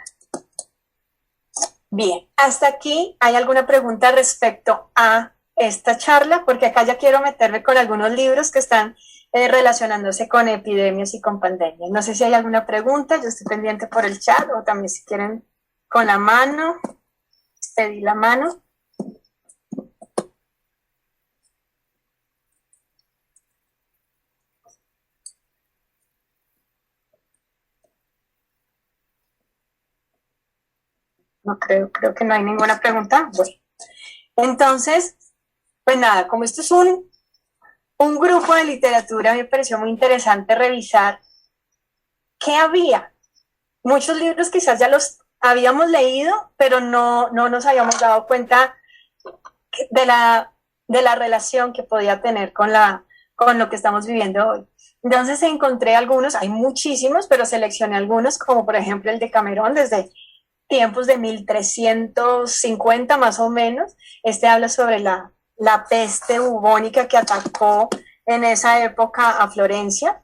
Bien, hasta aquí, ¿hay alguna pregunta respecto a esta charla? Porque acá ya quiero meterme con algunos libros que están relacionándose con epidemias y con pandemias. No sé si hay alguna pregunta, yo estoy pendiente por el chat o también si quieren con la mano, pedí la mano. No creo que no hay ninguna pregunta. Bueno, entonces, pues nada, como esto es un grupo de literatura, me pareció muy interesante revisar qué había. Muchos libros quizás ya los habíamos leído, pero no nos habíamos dado cuenta de la relación que podía tener con lo que estamos viviendo hoy. Entonces encontré algunos, hay muchísimos, pero seleccioné algunos, como por ejemplo el de Cameron, desde tiempos de 1350 más o menos. Este habla sobre la peste bubónica que atacó en esa época a Florencia.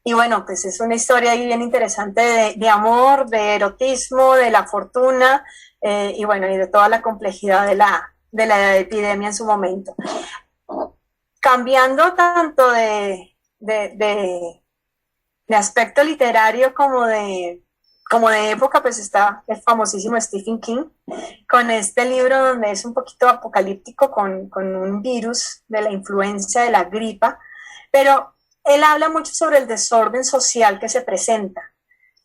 Y bueno, pues es una historia ahí bien interesante de amor, de erotismo, de la fortuna, y bueno, y de toda la complejidad de la epidemia en su momento. Cambiando tanto de aspecto literario como de época, pues está el famosísimo Stephen King, con este libro donde es un poquito apocalíptico, con un virus de la influenza, de la gripa, pero él habla mucho sobre el desorden social que se presenta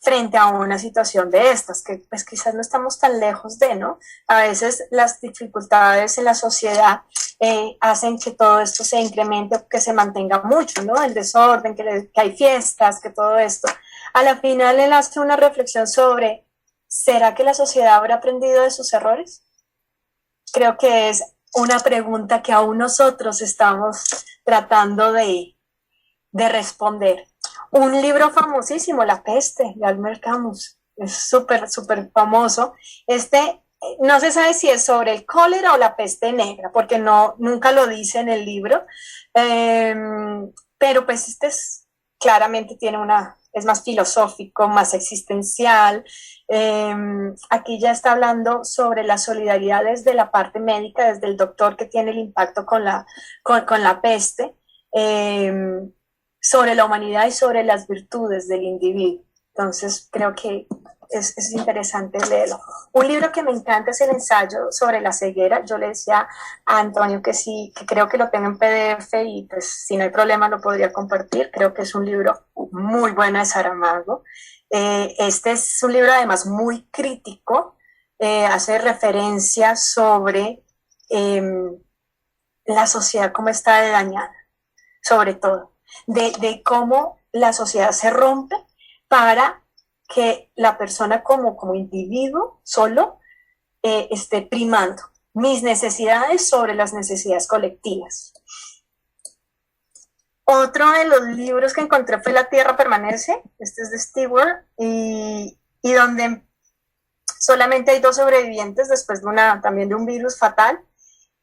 frente a una situación de estas, que pues quizás no estamos tan lejos de, ¿no? A veces las dificultades en la sociedad hacen que todo esto se incremente, que se mantenga mucho, ¿no? El desorden, que hay fiestas, que todo esto. A la final él hace una reflexión sobre, ¿será que la sociedad habrá aprendido de sus errores? Creo que es una pregunta que aún nosotros estamos tratando de responder. Un libro famosísimo, La peste, de Albert Camus, es súper, súper famoso. No se sabe si es sobre el cólera o la peste negra, porque nunca lo dice en el libro, pero pues claramente es más filosófico, más existencial. Aquí ya está hablando sobre la solidaridad desde la parte médica, desde el doctor que tiene el impacto con la peste, sobre la humanidad y sobre las virtudes del individuo. Entonces creo que es interesante leerlo. Un libro que me encanta es el ensayo sobre la ceguera. Yo le decía a Antonio que sí, que creo que lo tengo en PDF y pues si no hay problema lo podría compartir. Creo que es un libro muy bueno de Saramago. Este es un libro además muy crítico, hace referencia sobre la sociedad, cómo está dañada, sobre todo, de cómo la sociedad se rompe para que la persona como individuo solo esté primando mis necesidades sobre las necesidades colectivas. Otro de los libros que encontré fue La Tierra Permanece, este es de Stewart, y donde solamente hay 2 sobrevivientes después también de un virus fatal,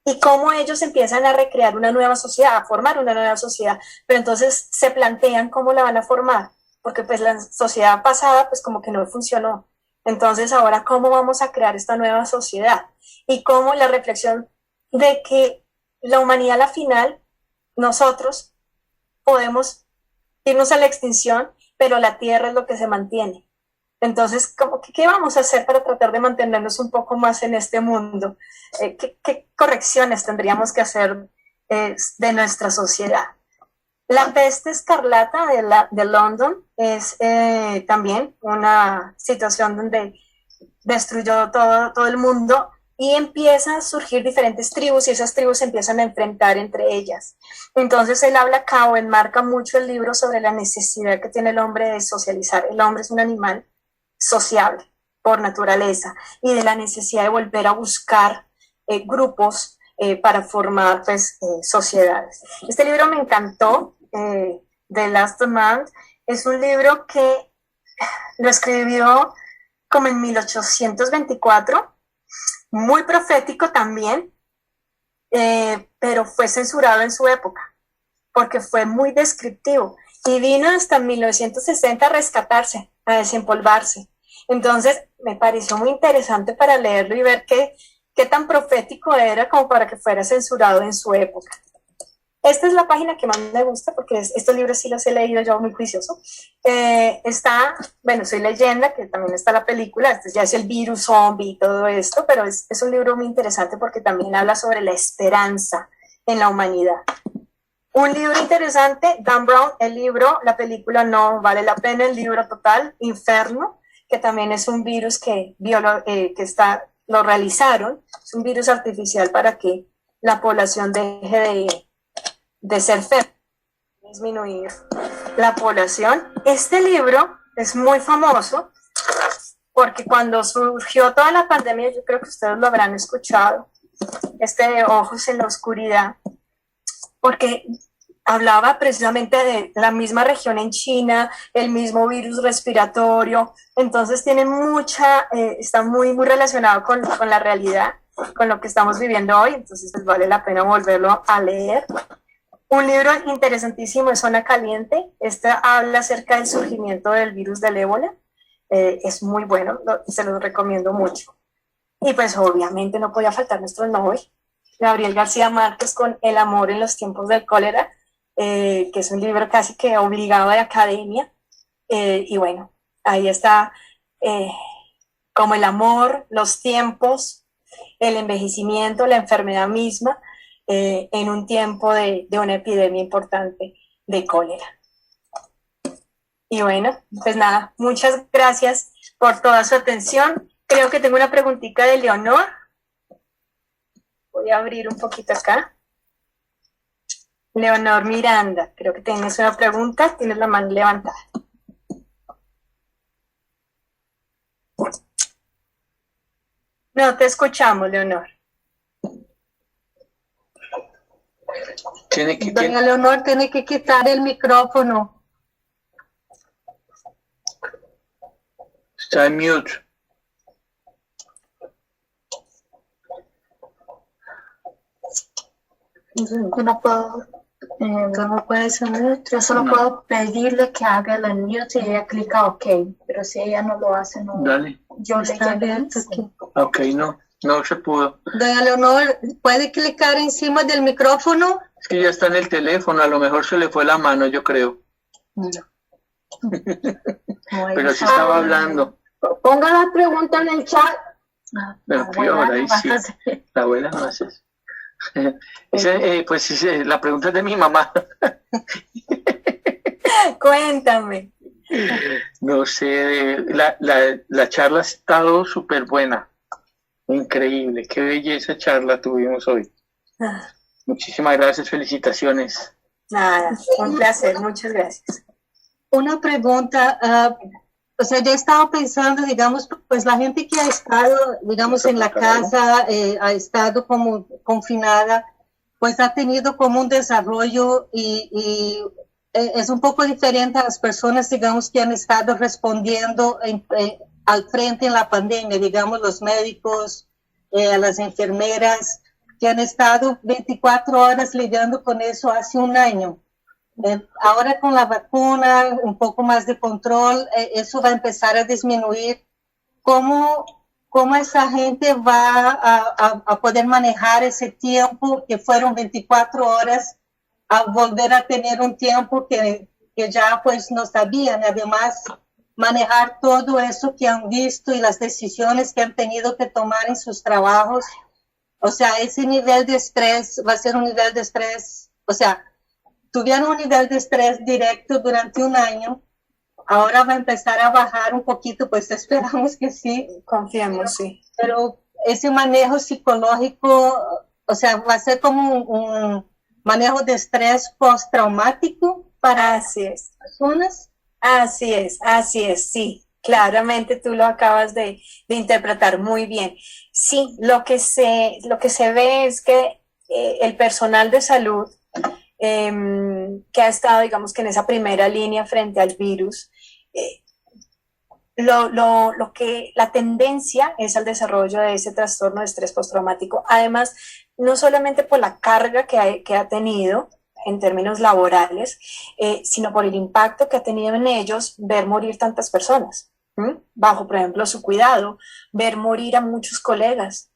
y cómo ellos empiezan a recrear una nueva sociedad, a formar una nueva sociedad, pero entonces se plantean cómo la van a formar, porque pues la sociedad pasada pues como que no funcionó. Entonces ahora, ¿cómo vamos a crear esta nueva sociedad? Y cómo la reflexión de que la humanidad a la final, nosotros podemos irnos a la extinción, pero la tierra es lo que se mantiene. Entonces, ¿qué vamos a hacer para tratar de mantenernos un poco más en este mundo? ¿Qué correcciones tendríamos que hacer de nuestra sociedad? La peste escarlata de London es también una situación donde destruyó todo el mundo y empiezan a surgir diferentes tribus y esas tribus se empiezan a enfrentar entre ellas. Entonces él habla acá o enmarca mucho el libro sobre la necesidad que tiene el hombre de socializar. El hombre es un animal sociable por naturaleza y de la necesidad de volver a buscar grupos para formar pues, sociedades. Este libro me encantó, The Last Man. Es un libro que lo escribió como en 1824, muy profético también, pero fue censurado en su época porque fue muy descriptivo y vino hasta 1960 a rescatarse, a desempolvarse. Entonces me pareció muy interesante para leerlo y ver qué tan profético era como para que fuera censurado en su época. Esta es la página que más me gusta porque estos libros sí los he leído yo muy juicioso. Soy Leyenda, que también está la película, este ya es el virus zombie y todo esto, pero es un libro muy interesante porque también habla sobre la esperanza en la humanidad. Un libro interesante, Dan Brown, el libro, la película no vale la pena, el libro total, Inferno, que también es un virus lo realizaron, es un virus artificial para que la población deje de ser fértil, disminuir la población. Este libro es muy famoso porque cuando surgió toda la pandemia, yo creo que ustedes lo habrán escuchado, de Ojos en la Oscuridad, porque hablaba precisamente de la misma región en China, el mismo virus respiratorio, entonces tiene está muy, muy relacionado con la realidad, con lo que estamos viviendo hoy, entonces pues vale la pena volverlo a leer. Un libro interesantísimo es Zona Caliente. Este habla acerca del surgimiento del virus del ébola. Es muy bueno, se lo recomiendo mucho. Y pues obviamente no podía faltar nuestro Nobel, Gabriel García Márquez, con El amor en los tiempos del cólera, que es un libro casi que obligado de academia. Y bueno, ahí está como el amor, los tiempos, el envejecimiento, la enfermedad misma, en un tiempo de una epidemia importante de cólera. Y bueno, pues nada, muchas gracias por toda su atención. Creo que tengo una preguntita de Leonor. Voy a abrir un poquito acá. Leonor Miranda, creo que tienes una pregunta, tienes la mano levantada. No te escuchamos, Leonor. Doña Leonor tiene que quitar el micrófono. Está en mute. Yo no puedo, no puede ser mute. Yo solo puedo pedirle que haga el mute y ella clica OK, pero si ella no lo hace, no. Dale. Yo le llamo. Ok, no se pudo. Doña Leonor, ¿puede clicar encima del micrófono? Es que ya está en el teléfono, a lo mejor se le fue la mano, yo creo. No. Pero sí estaba hablando. Ponga la pregunta en el chat. Pero peor, ahí sí. La abuela no hace eso. Pues la pregunta es de mi mamá. Cuéntame. No sé, la charla ha estado súper buena. Increíble, qué belleza charla tuvimos hoy. Muchísimas gracias, felicitaciones. Nada, un placer, muchas gracias. Una pregunta, o sea, yo he estado pensando, digamos, pues la gente que ha estado, digamos, en la casa, ha estado como confinada, pues ha tenido como un desarrollo y es un poco diferente a las personas, digamos, que han estado respondiendo al frente en la pandemia, digamos, los médicos, las enfermeras, que han estado 24 horas lidiando con eso hace un año. Ahora con la vacuna, un poco más de control, eso va a empezar a disminuir. ¿Cómo esa gente va a poder manejar ese tiempo que fueron 24 horas a volver a tener un tiempo que ya pues no sabían? Además, manejar todo eso que han visto y las decisiones que han tenido que tomar en sus trabajos. O sea, ese nivel de estrés va a ser un nivel de estrés, o sea, tuvieron un nivel de estrés directo durante un año, ahora va a empezar a bajar un poquito, pues esperamos que sí. Confiemos, sí. Pero ese manejo psicológico, o sea, va a ser como un manejo de estrés postraumático para las personas. Así es, sí. Claramente tú lo acabas de interpretar muy bien. Sí, lo que se ve es que el personal de salud que ha estado, digamos que en esa primera línea frente al virus, la tendencia es al desarrollo de ese trastorno de estrés postraumático. Además, no solamente por la carga que ha tenido en términos laborales, sino por el impacto que ha tenido en ellos ver morir tantas personas, bajo, por ejemplo, su cuidado, ver morir a muchos colegas.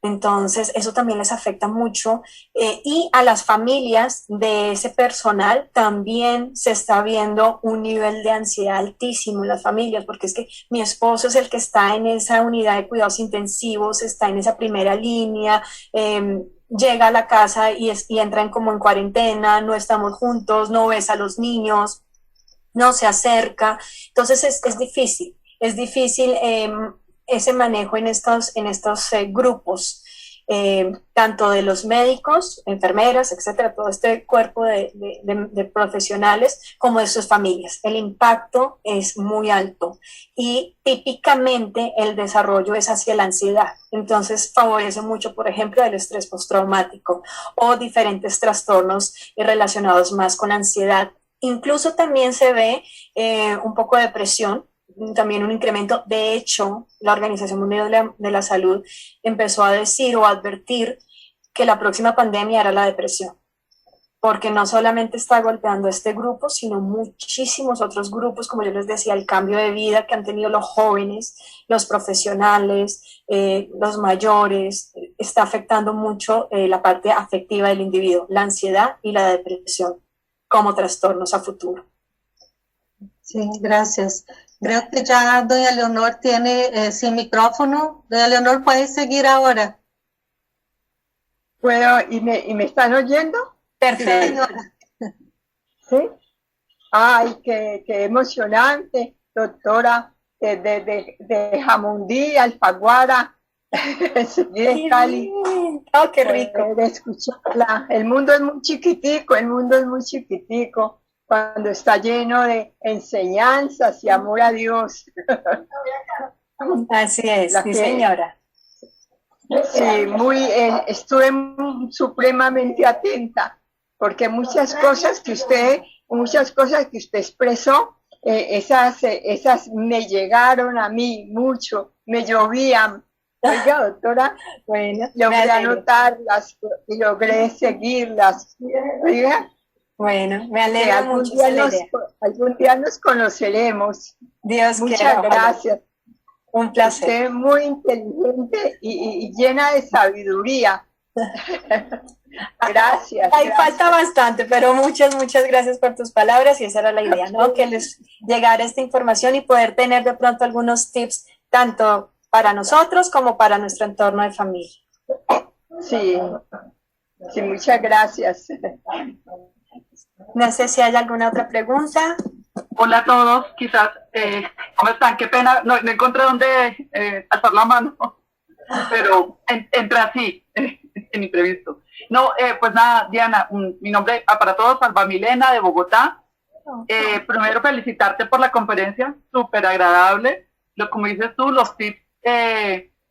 Entonces, eso también les afecta mucho y a las familias de ese personal también se está viendo un nivel de ansiedad altísimo en las familias, porque es que mi esposo es el que está en esa unidad de cuidados intensivos, está en esa primera línea, llega a la casa y entran como en cuarentena, no estamos juntos, no ves a los niños, no se acerca. Entonces, es difícil ese manejo en estos grupos, tanto de los médicos, enfermeras, etcétera, todo este cuerpo de profesionales, como de sus familias. El impacto es muy alto y típicamente el desarrollo es hacia la ansiedad. Entonces favorece mucho, por ejemplo, el estrés postraumático o diferentes trastornos relacionados más con ansiedad. Incluso también se ve un poco de depresión, también un incremento. De hecho, la Organización Mundial de la Salud empezó a decir o a advertir que la próxima pandemia era la depresión. porque no solamente está golpeando este grupo, sino muchísimos otros grupos, como yo les decía, el cambio de vida que han tenido los jóvenes, los profesionales, los mayores, está afectando mucho la parte afectiva del individuo, la ansiedad y la depresión como trastornos a futuro. Sí, gracias. Creo que ya doña Leonor tiene sin micrófono. Doña Leonor, ¿puede seguir ahora? ¿Puedo? ¿Y me están oyendo? Perfecto. ¿Sí? Ay, qué emocionante, doctora, de Jamundí, Alfaguara, seguir en Cali. Oh, qué rico. De escucharla. El mundo es muy chiquitico, cuando está lleno de enseñanzas y amor a Dios. Así es, sí, señora. Sí, estuve supremamente atenta, porque muchas cosas que usted expresó, esas me llegaron a mí mucho, me llovían. Oiga, doctora, Bueno, logré anotarlas y logré seguirlas. Oiga, bueno, me alegra mucho. Algún día nos conoceremos. Dios Muchas quiera, gracias. Un placer. Usted es muy inteligente y llena de sabiduría. Gracias. Ahí falta bastante, pero muchas gracias por tus palabras y esa era la idea, ¿no? Que les llegara esta información y poder tener de pronto algunos tips tanto para nosotros como para nuestro entorno de familia. Sí, muchas gracias. No sé si hay alguna otra pregunta. Hola a todos, quizás, ¿cómo están? Qué pena, no encontré dónde alzar la mano, pero entré así, en imprevisto. No, pues nada, Diana, mi nombre para todos, Alba Milena de Bogotá. Primero felicitarte por la conferencia, súper agradable. Como dices tú, los tips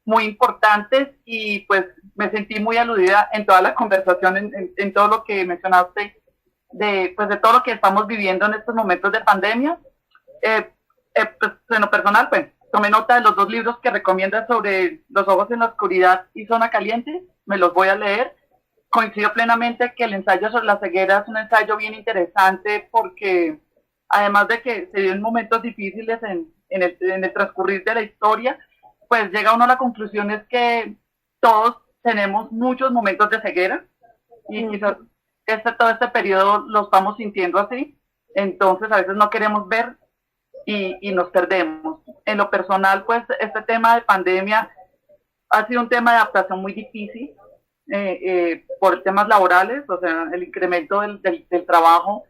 muy importantes y pues me sentí muy aludida en toda la conversación, en todo lo que mencionaste, de todo lo que estamos viviendo en estos momentos de pandemia. Pues, en lo personal, pues, tomé nota de los 2 libros que recomiendas sobre Los ojos en la oscuridad y Zona caliente, me los voy a leer. Coincido plenamente que el ensayo sobre la ceguera es un ensayo bien interesante porque además de que se viven momentos difíciles en el transcurrir de la historia, pues llega uno a la conclusión es que todos tenemos muchos momentos de ceguera y quizás todo este periodo lo estamos sintiendo así, entonces a veces no queremos ver y nos perdemos. En lo personal, pues este tema de pandemia ha sido un tema de adaptación muy difícil por temas laborales, o sea, el incremento del trabajo,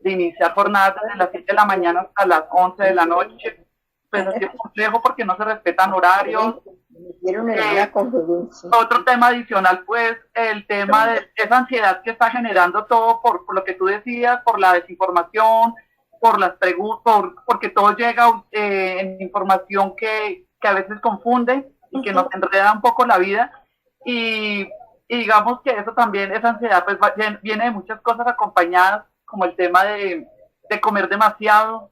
de iniciar jornadas desde las 7 de la mañana hasta las 11 de la noche, pues ha sido complejo porque no se respetan horarios. Otro tema adicional, pues, el tema de esa ansiedad que está generando todo por lo que tú decías, por la desinformación, por las preguntas, porque todo llega en información que a veces confunde y que nos enreda un poco la vida. Y digamos que eso también, esa ansiedad, pues viene de muchas cosas acompañadas, como el tema de comer demasiado,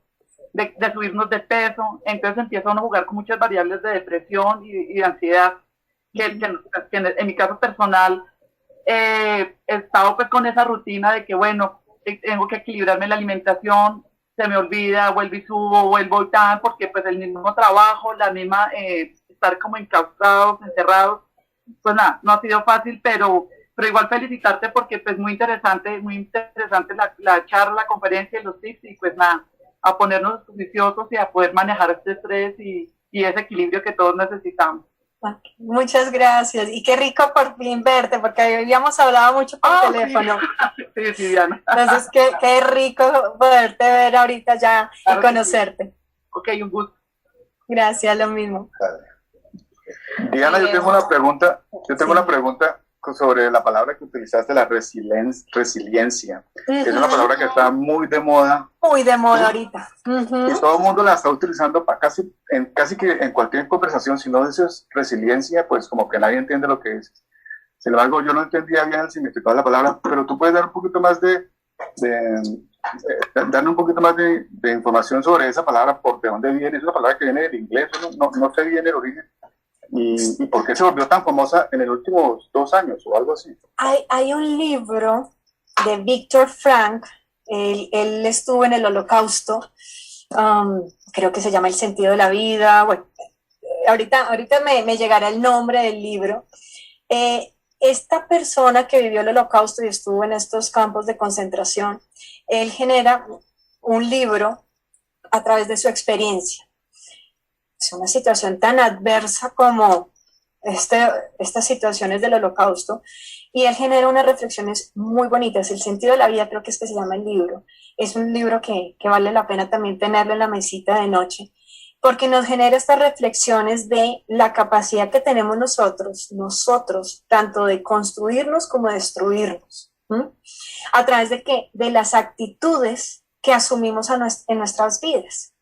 de subirnos de peso. Entonces empieza uno a jugar con muchas variables de depresión y de ansiedad, que en mi caso personal he estado pues con esa rutina de que bueno, tengo que equilibrarme la alimentación, se me olvida, vuelvo y subo, vuelvo y tal, porque pues el mismo trabajo, la misma estar como enclaustrados, encerrados, pues nada, no ha sido fácil, pero igual felicitarte porque pues muy interesante la charla, la conferencia y los tips, y pues nada, a ponernos juiciosos y a poder manejar este estrés y ese equilibrio que todos necesitamos. Muchas gracias, y qué rico por fin verte, porque habíamos hablado mucho por teléfono. Sí, Diana. Entonces, qué rico poderte ver ahorita ya, claro, y conocerte. Ok, un gusto. Gracias, lo mismo. Diana, yo tengo una pregunta. Una pregunta sobre la palabra que utilizaste, la resiliencia. Es una palabra que está muy de moda. Muy de moda ahorita. Y todo el mundo la está utilizando para casi que en cualquier conversación. Si no dices resiliencia, pues como que nadie entiende lo que es. Sin embargo, yo no entendía bien el significado de la palabra, pero tú puedes dar un poquito más darme un poquito más de información sobre esa palabra, por de dónde viene. Es una palabra que viene del inglés, no sé bien el origen. ¿Y por qué se volvió tan famosa en los últimos 2 años o algo así? Hay un libro de Viktor Frankl. Él estuvo en el Holocausto, creo que se llama El sentido de la vida. Bueno, ahorita me llegará el nombre del libro. Esta persona que vivió el Holocausto y estuvo en estos campos de concentración, él genera un libro a través de su experiencia. Es una situación tan adversa como estas situaciones del Holocausto, y él genera unas reflexiones muy bonitas. El sentido de la vida, creo que es que se llama el libro. Es un libro que vale la pena también tenerlo en la mesita de noche, porque nos genera estas reflexiones de la capacidad que tenemos nosotros, tanto de construirnos como de destruirnos, a través de las actitudes que asumimos en nuestras vidas,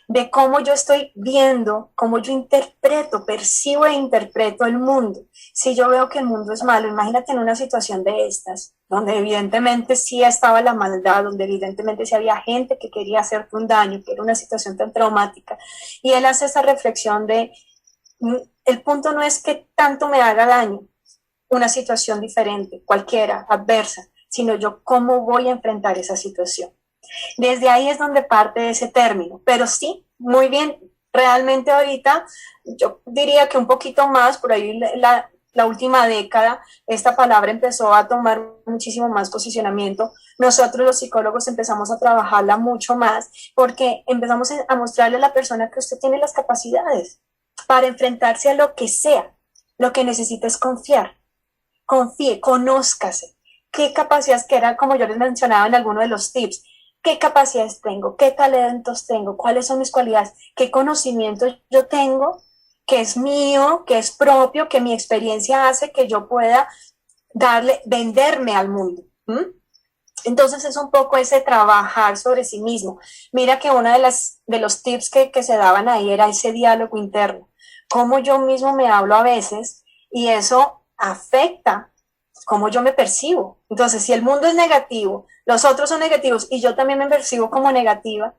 de cómo yo estoy viendo, cómo yo interpreto, percibo e interpreto el mundo. Si yo veo que el mundo es malo, imagínate en una situación de estas, donde evidentemente sí estaba la maldad, donde evidentemente sí había gente que quería hacerte un daño, que era una situación tan traumática, y él hace esa reflexión de, el punto no es que tanto me haga daño una situación diferente, cualquiera, adversa, sino yo cómo voy a enfrentar esa situación. Desde ahí es donde parte ese término, pero sí, muy bien, realmente ahorita yo diría que un poquito más, por ahí la última década, esta palabra empezó a tomar muchísimo más posicionamiento. Nosotros los psicólogos empezamos a trabajarla mucho más porque empezamos a mostrarle a la persona que usted tiene las capacidades para enfrentarse a lo que sea. Lo que necesita es confiar, confíe, conózcase. ¿Qué capacidades, que era como yo les mencionaba en alguno de los tips? ¿Qué capacidades tengo? ¿Qué talentos tengo? ¿Cuáles son mis cualidades? ¿Qué conocimiento yo tengo que es mío, que es propio, que mi experiencia hace que yo pueda venderme al mundo? Entonces es un poco ese trabajar sobre sí mismo. Mira que uno de los tips que se daban ahí era ese diálogo interno. Cómo yo mismo me hablo a veces y eso afecta cómo yo me percibo. Entonces, si el mundo es negativo, los otros son negativos y yo también me percibo como negativa,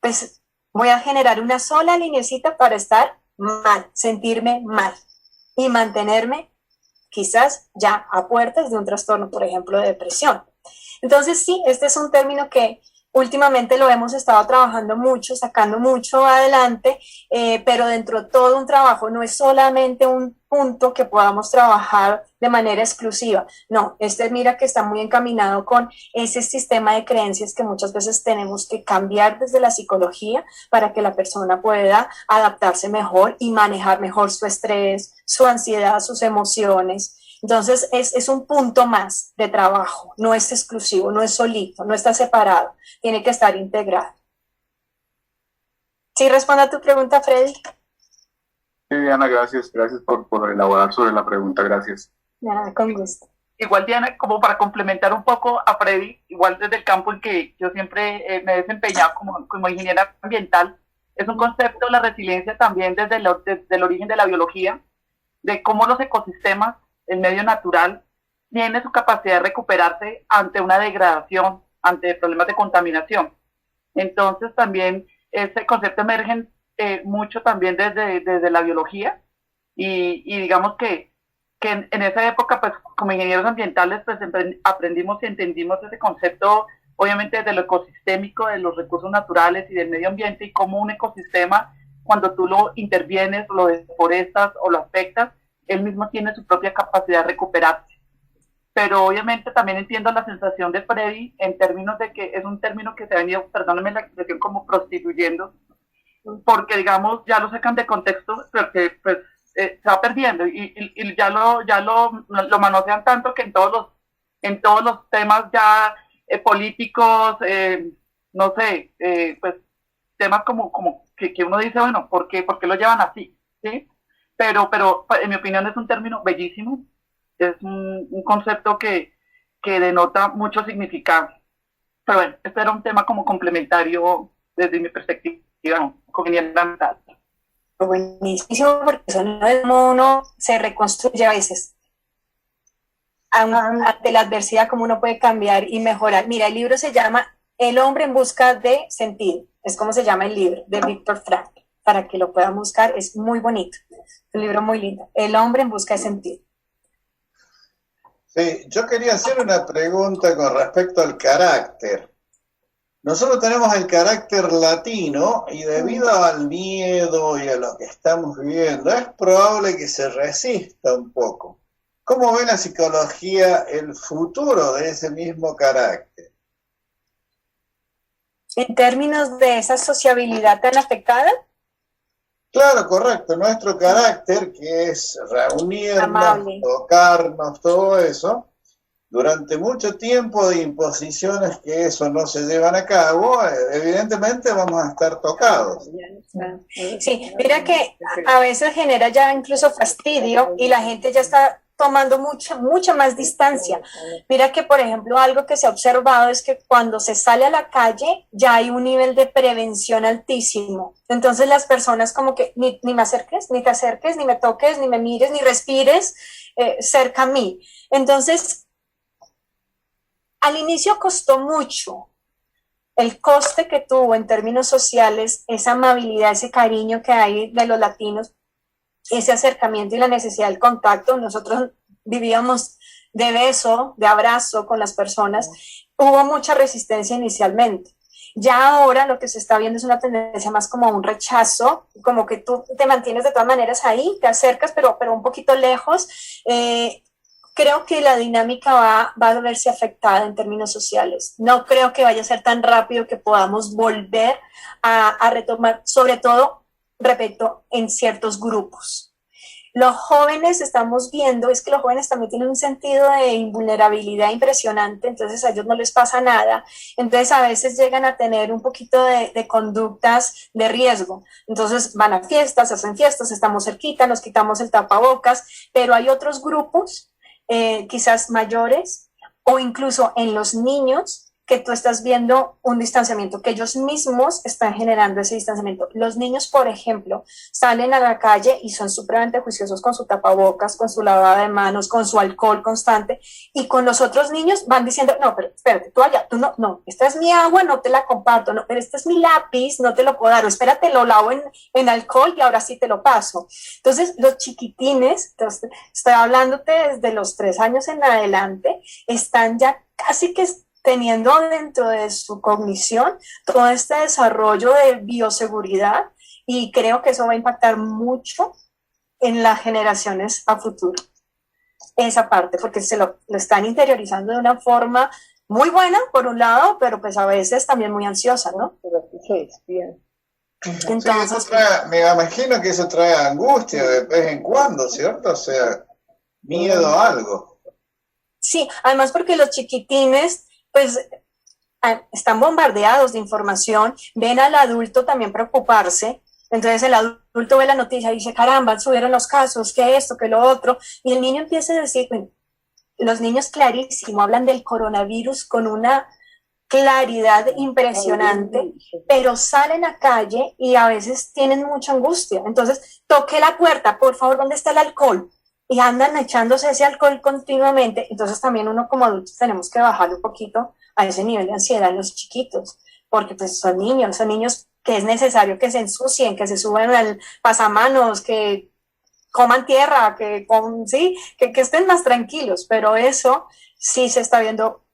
pues voy a generar una sola linecita para estar mal, sentirme mal y mantenerme quizás ya a puertas de un trastorno, por ejemplo, de depresión. Entonces, sí, este es un término que últimamente lo hemos estado trabajando mucho, sacando mucho adelante, pero dentro de todo un trabajo no es solamente un punto que podamos trabajar de manera exclusiva. No, mira que está muy encaminado con ese sistema de creencias que muchas veces tenemos que cambiar desde la psicología para que la persona pueda adaptarse mejor y manejar mejor su estrés, su ansiedad, sus emociones. Entonces es un punto más de trabajo, no es exclusivo, no es solito, no está separado, tiene que estar integrado. ¿Sí respondo a tu pregunta, Freddy? Sí, Diana, gracias por elaborar sobre la pregunta, gracias. Nada, con gusto. Igual, Diana, como para complementar un poco a Freddy, igual desde el campo en que yo siempre me he desempeñado como ingeniera ambiental, es un concepto, la resiliencia también desde el origen de la biología, de cómo los ecosistemas, el medio natural, tiene su capacidad de recuperarse ante una degradación, ante problemas de contaminación. Entonces también ese concepto emerge mucho también desde la biología y digamos que en esa época, pues como ingenieros ambientales, pues aprendimos y entendimos ese concepto, obviamente desde lo ecosistémico, de los recursos naturales y del medio ambiente, y cómo un ecosistema, cuando tú lo intervienes, lo deforestas o lo afectas, él mismo tiene su propia capacidad de recuperarse. Pero obviamente también entiendo la sensación de Freddy en términos de que es un término que se ha venido, perdónenme la expresión, como prostituyendo, porque digamos ya lo sacan de contexto, porque pues se va perdiendo y ya lo manosean tanto que en todos los temas ya políticos, no sé, pues temas como que uno dice, bueno, ¿por qué lo llevan así? ¿Sí? Pero en mi opinión es un término bellísimo, es un concepto que denota mucho significado. Pero bueno, este era un tema como complementario desde mi perspectiva, como ambiental. Buenísimo, porque eso no es como uno se reconstruye a veces. Ante la adversidad, cómo uno puede cambiar y mejorar. Mira, el libro se llama El hombre en busca de sentido. Es como se llama el libro, de Viktor Frankl. Para que lo puedan buscar, es muy bonito. Un libro muy lindo. El hombre en busca de sentido. Sí, yo quería hacer una pregunta con respecto al carácter. Nosotros tenemos el carácter latino y debido al miedo y a lo que estamos viviendo, es probable que se resista un poco. ¿Cómo ve la psicología el futuro de ese mismo carácter? En términos de esa sociabilidad tan afectada. Claro, correcto. Nuestro carácter, que es reunirnos, Amable. tocarnos, todo eso, durante mucho tiempo de imposiciones que eso no se llevan a cabo, evidentemente vamos a estar tocados. Sí, mira que a veces genera ya incluso fastidio y la gente ya está tomando mucha más distancia. Mira que, por ejemplo, algo que se ha observado es que cuando se sale a la calle ya hay un nivel de prevención altísimo. Entonces las personas como que ni me acerques, ni te acerques, ni me toques, ni me mires, ni respires cerca a mí. Entonces, al inicio costó mucho. El coste que tuvo en términos sociales, esa amabilidad, ese cariño que hay de los latinos, ese acercamiento y la necesidad del contacto. Nosotros vivíamos de beso, de abrazo con las personas. Hubo mucha resistencia inicialmente. Ya ahora lo que se está viendo es una tendencia más como un rechazo, como que tú te mantienes de todas maneras ahí, te acercas, pero un poquito lejos. Creo que la dinámica va a verse afectada en términos sociales. No creo que vaya a ser tan rápido que podamos volver a retomar, sobre todo, repito, en ciertos grupos. Los jóvenes estamos viendo, es que los jóvenes también tienen un sentido de invulnerabilidad impresionante, entonces a ellos no les pasa nada, entonces a veces llegan a tener un poquito de conductas de riesgo, entonces van a fiestas, hacen fiestas, estamos cerquita, nos quitamos el tapabocas, pero hay otros grupos, quizás mayores, o incluso en los niños, que tú estás viendo un distanciamiento, que ellos mismos están generando ese distanciamiento. Los niños, por ejemplo, salen a la calle y son supremamente juiciosos con su tapabocas, con su lavada de manos, con su alcohol constante, y con los otros niños van diciendo, no, pero espérate, tú allá, tú no, esta es mi agua, no te la comparto, no, pero este es mi lápiz, no te lo puedo dar, o espérate, lo lavo en alcohol y ahora sí te lo paso. Entonces, los chiquitines, entonces, estoy hablándote desde los 3 años en adelante, están ya casi que teniendo dentro de su cognición todo este desarrollo de bioseguridad, y creo que eso va a impactar mucho en las generaciones a futuro. Esa parte, porque se lo están interiorizando de una forma muy buena, por un lado, pero pues a veces también muy ansiosa, ¿no? Entonces, sí, me imagino que eso trae angustia de vez en cuando, ¿cierto? O sea, miedo a algo. Sí, además porque los chiquitines pues están bombardeados de información, ven al adulto también preocuparse, entonces el adulto ve la noticia y dice, caramba, subieron los casos, que esto, que lo otro, y el niño empieza a decir, bueno, los niños clarísimo, hablan del coronavirus con una claridad impresionante, pero salen a calle y a veces tienen mucha angustia, entonces toque la puerta, por favor, ¿dónde está el alcohol? Y andan echándose ese alcohol continuamente, entonces también uno como adultos tenemos que bajarle un poquito a ese nivel de ansiedad en los chiquitos, porque pues son niños que es necesario que se ensucien, que se suban al pasamanos, que coman tierra, que estén más tranquilos, pero eso sí se está viendo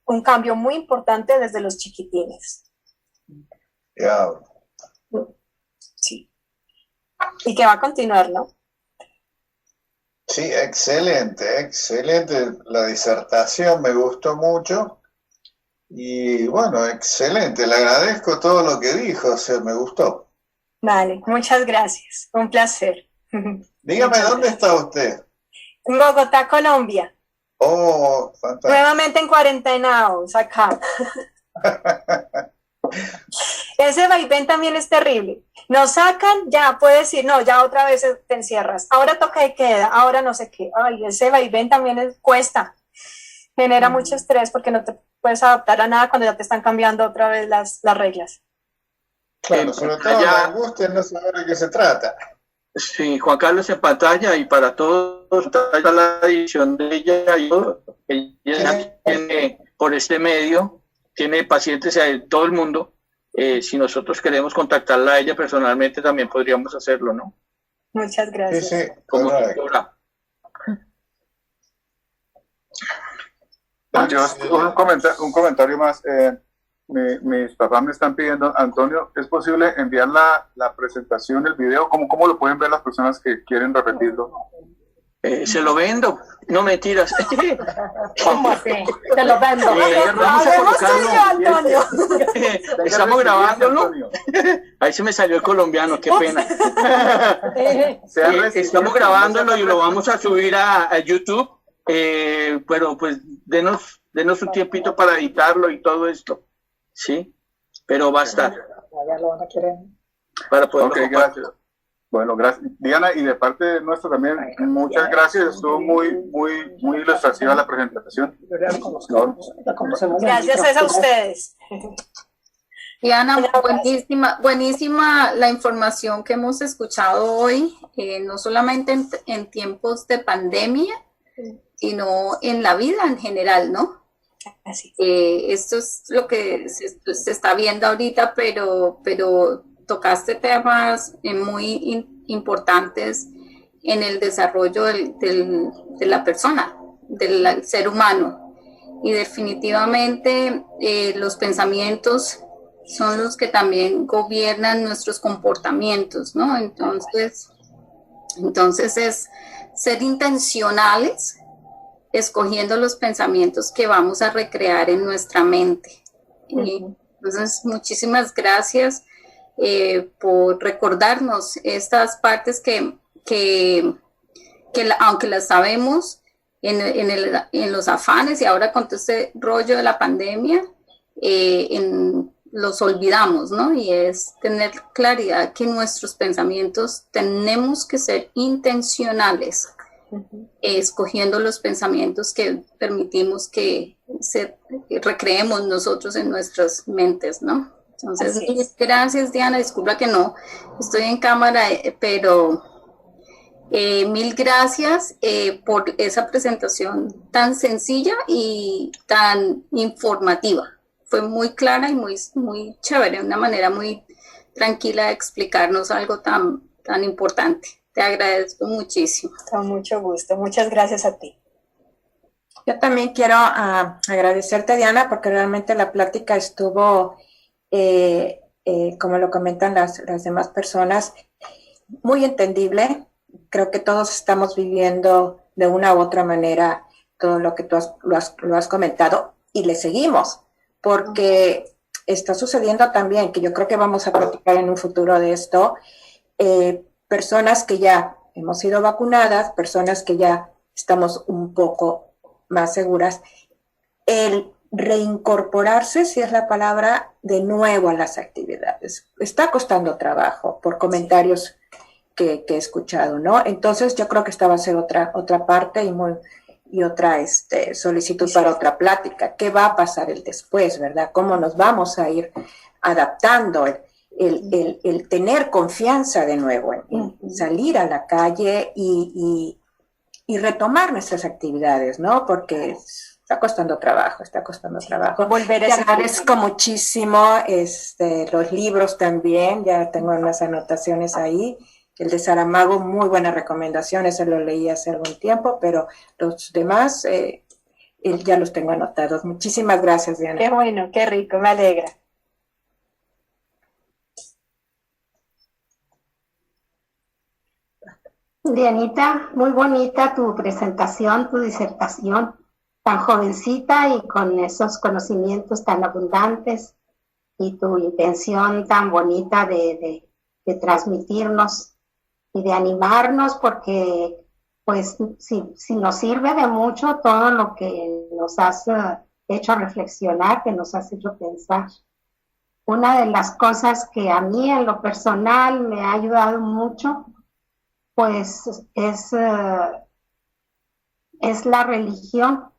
un cambio muy importante desde los chiquitines. Yeah. Sí. Y que va a continuar, ¿no? Sí, excelente. La disertación me gustó mucho. Y bueno, excelente. Le agradezco todo lo que dijo, o sea, me gustó. Vale, muchas gracias. Un placer. Dígame, ¿dónde está usted? En Bogotá, Colombia. Oh, fantástico. Nuevamente en cuarentenados acá. Ese vaivén también es terrible. Nos sacan, ya puedes decir, no, ya otra vez te encierras. Ahora toca y queda, ahora no sé qué. Ay, ese vaivén también cuesta. Genera mucho estrés porque no te puedes adaptar a nada cuando ya te están cambiando otra vez las reglas. Claro, sobre todo la angustia, no saber de qué se trata. Sí, Juan Carlos en pantalla, y para todos está la edición de ella. Ella tiene, por este medio, tiene pacientes en todo el mundo. Si nosotros queremos contactarla a ella personalmente, también podríamos hacerlo, ¿no? Muchas gracias. Sí, como correcto. doctora. Un comentario más. Mis papás me están pidiendo, Antonio, ¿es posible enviar la presentación, el video? ¿Cómo lo pueden ver las personas que quieren repetirlo? Se lo vendo. No, mentiras. ¿Cómo así? Te lo vendo. Vamos a colocarlo. Antonio. Estamos grabándolo. Ahí se me salió el colombiano, qué pena. Estamos grabándolo y lo vamos a subir a YouTube. Pero pues denos un tiempito para editarlo y todo esto. Sí, pero va a estar. Para poder. Ok, gracias. Bueno, gracias. Diana, y de parte nuestra también, muchas gracias. Estuvo muy ilustrativa la presentación. Gracias a ustedes. Diana, buenísima la información que hemos escuchado hoy, no solamente en tiempos de pandemia, sino en la vida en general, ¿no? Así. Esto es lo que se está viendo ahorita, pero tocaste temas muy importantes en el desarrollo de la persona, del ser humano. Y definitivamente los pensamientos son los que también gobiernan nuestros comportamientos, ¿no? Entonces es ser intencionales, escogiendo los pensamientos que vamos a recrear en nuestra mente. Entonces, muchísimas gracias por recordarnos estas partes que aunque las sabemos en los afanes y ahora con todo este rollo de la pandemia, los olvidamos, ¿no? Y es tener claridad que nuestros pensamientos tenemos que ser intencionales, escogiendo los pensamientos que permitimos que recreemos nosotros en nuestras mentes, ¿no? Entonces, gracias, Diana. Disculpa que no estoy en cámara, pero mil gracias por esa presentación tan sencilla y tan informativa. Fue muy clara y muy chévere, una manera muy tranquila de explicarnos algo tan importante. Te agradezco muchísimo. Con mucho gusto. Muchas gracias a ti. Yo también quiero agradecerte, Diana, porque realmente la plática estuvo, como lo comentan las demás personas, muy entendible. Creo que todos estamos viviendo de una u otra manera todo lo que tú lo has comentado y le seguimos, porque está sucediendo también, que yo creo que vamos a platicar en un futuro de esto, personas que ya hemos sido vacunadas, personas que ya estamos un poco más seguras, el reincorporarse, si es la palabra, de nuevo a las actividades. Está costando trabajo por comentarios que he escuchado, ¿no? Entonces yo creo que esta va a ser otra parte y otra solicitud para otra plática. ¿Qué va a pasar el después, verdad? ¿Cómo nos vamos a ir adaptando? El tener confianza de nuevo, en salir a la calle y retomar nuestras actividades, ¿no? Porque está costando trabajo. Volver a Te agradezco muchísimo, los libros también, ya tengo unas anotaciones ahí. El de Saramago, muy buena recomendación, ese lo leí hace algún tiempo, pero los demás ya los tengo anotados. Muchísimas gracias, Diana. Qué bueno, qué rico, me alegra. Dianita, muy bonita tu presentación, tu disertación, tan jovencita y con esos conocimientos tan abundantes y tu intención tan bonita de transmitirnos y de animarnos, porque pues si nos sirve de mucho todo lo que nos has hecho reflexionar, que nos has hecho pensar. Una de las cosas que a mí en lo personal me ha ayudado mucho, pues es la religión.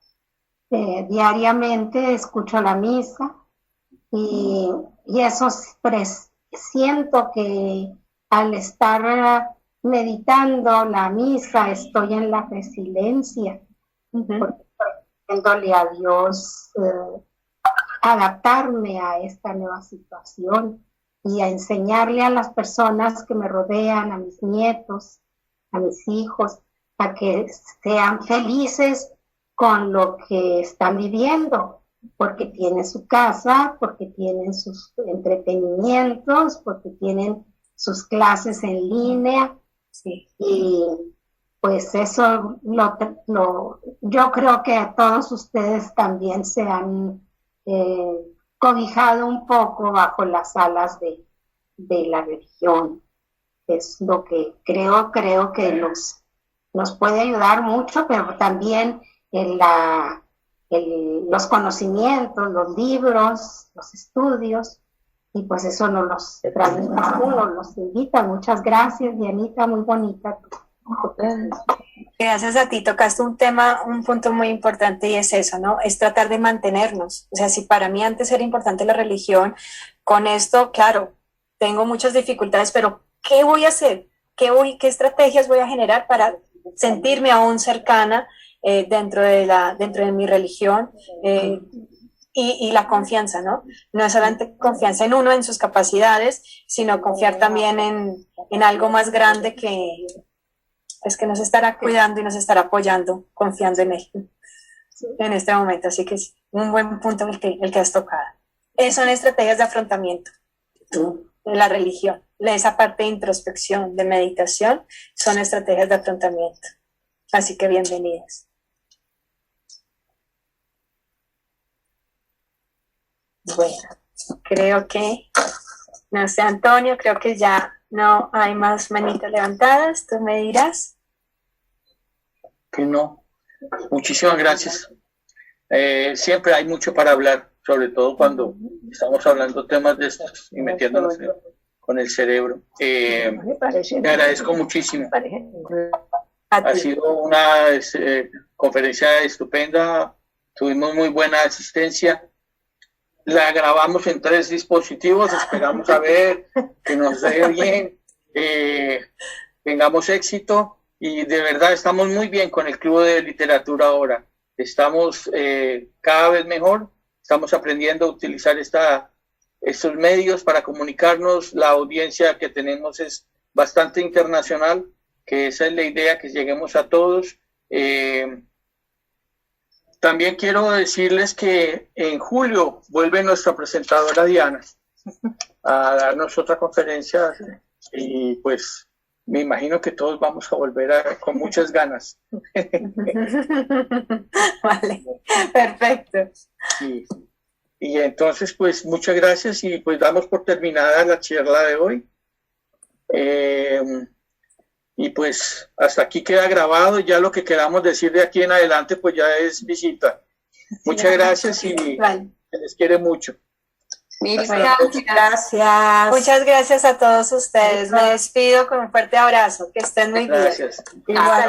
Diariamente escucho la misa y eso siento que al estar meditando la misa estoy en la resiliencia, pidiéndole a Dios adaptarme a esta nueva situación y a enseñarle a las personas que me rodean, a mis nietos, a mis hijos, a que sean felices con lo que están viviendo, porque tienen su casa, porque tienen sus entretenimientos, porque tienen sus clases en línea. Sí. Y pues eso yo creo que a todos ustedes también se han cobijado un poco bajo las alas de la religión. Es lo que creo que nos puede ayudar mucho, pero también los conocimientos, los libros, los estudios, y pues eso nos los transmite uno, nos invita. Muchas gracias, Dianita, muy bonita. Gracias a ti, tocaste un punto muy importante, y es eso, ¿no? Es tratar de mantenernos. O sea, si para mí antes era importante la religión, con esto, claro, tengo muchas dificultades, pero ¿qué voy a hacer? ¿Qué estrategias voy a generar para sentirme aún cercana dentro de mi religión? Y la confianza, ¿no? No es solamente confianza en uno, en sus capacidades, sino confiar también en algo más grande que nos estará cuidando y nos estará apoyando, confiando en él en este momento. Así que es un buen punto el que has tocado. Son estrategias de afrontamiento de la religión. Esa parte de introspección, de meditación, son estrategias de afrontamiento. Así que bienvenidas. Bueno, creo que, no sé, Antonio, creo que ya no hay más manitas levantadas. Tú me dirás. Que no. Muchísimas gracias. Siempre hay mucho para hablar, sobre todo cuando estamos hablando temas de estos y metiéndonos con el cerebro. Te agradezco muchísimo. Ha sido una conferencia estupenda. Tuvimos muy buena asistencia. La grabamos en 3 dispositivos. Esperamos a ver que nos vaya bien, tengamos éxito, y de verdad estamos muy bien con el Club de Literatura ahora. Estamos cada vez mejor, estamos aprendiendo a utilizar estos medios para comunicarnos. La audiencia que tenemos es bastante internacional, que esa es la idea, que lleguemos a todos. También quiero decirles que en julio vuelve nuestra presentadora Diana a darnos otra conferencia, y pues me imagino que todos vamos a volver con muchas ganas. Vale, perfecto. Y entonces pues muchas gracias, y pues damos por terminada la charla de hoy. Y pues hasta aquí queda grabado. Ya lo que queramos decir de aquí en adelante pues ya es visita. Muchas gracias, y se les quiere mucho. Mil gracias. Muchas gracias a todos ustedes. Me despido con un fuerte abrazo. Que estén muy bien. Gracias. Igual.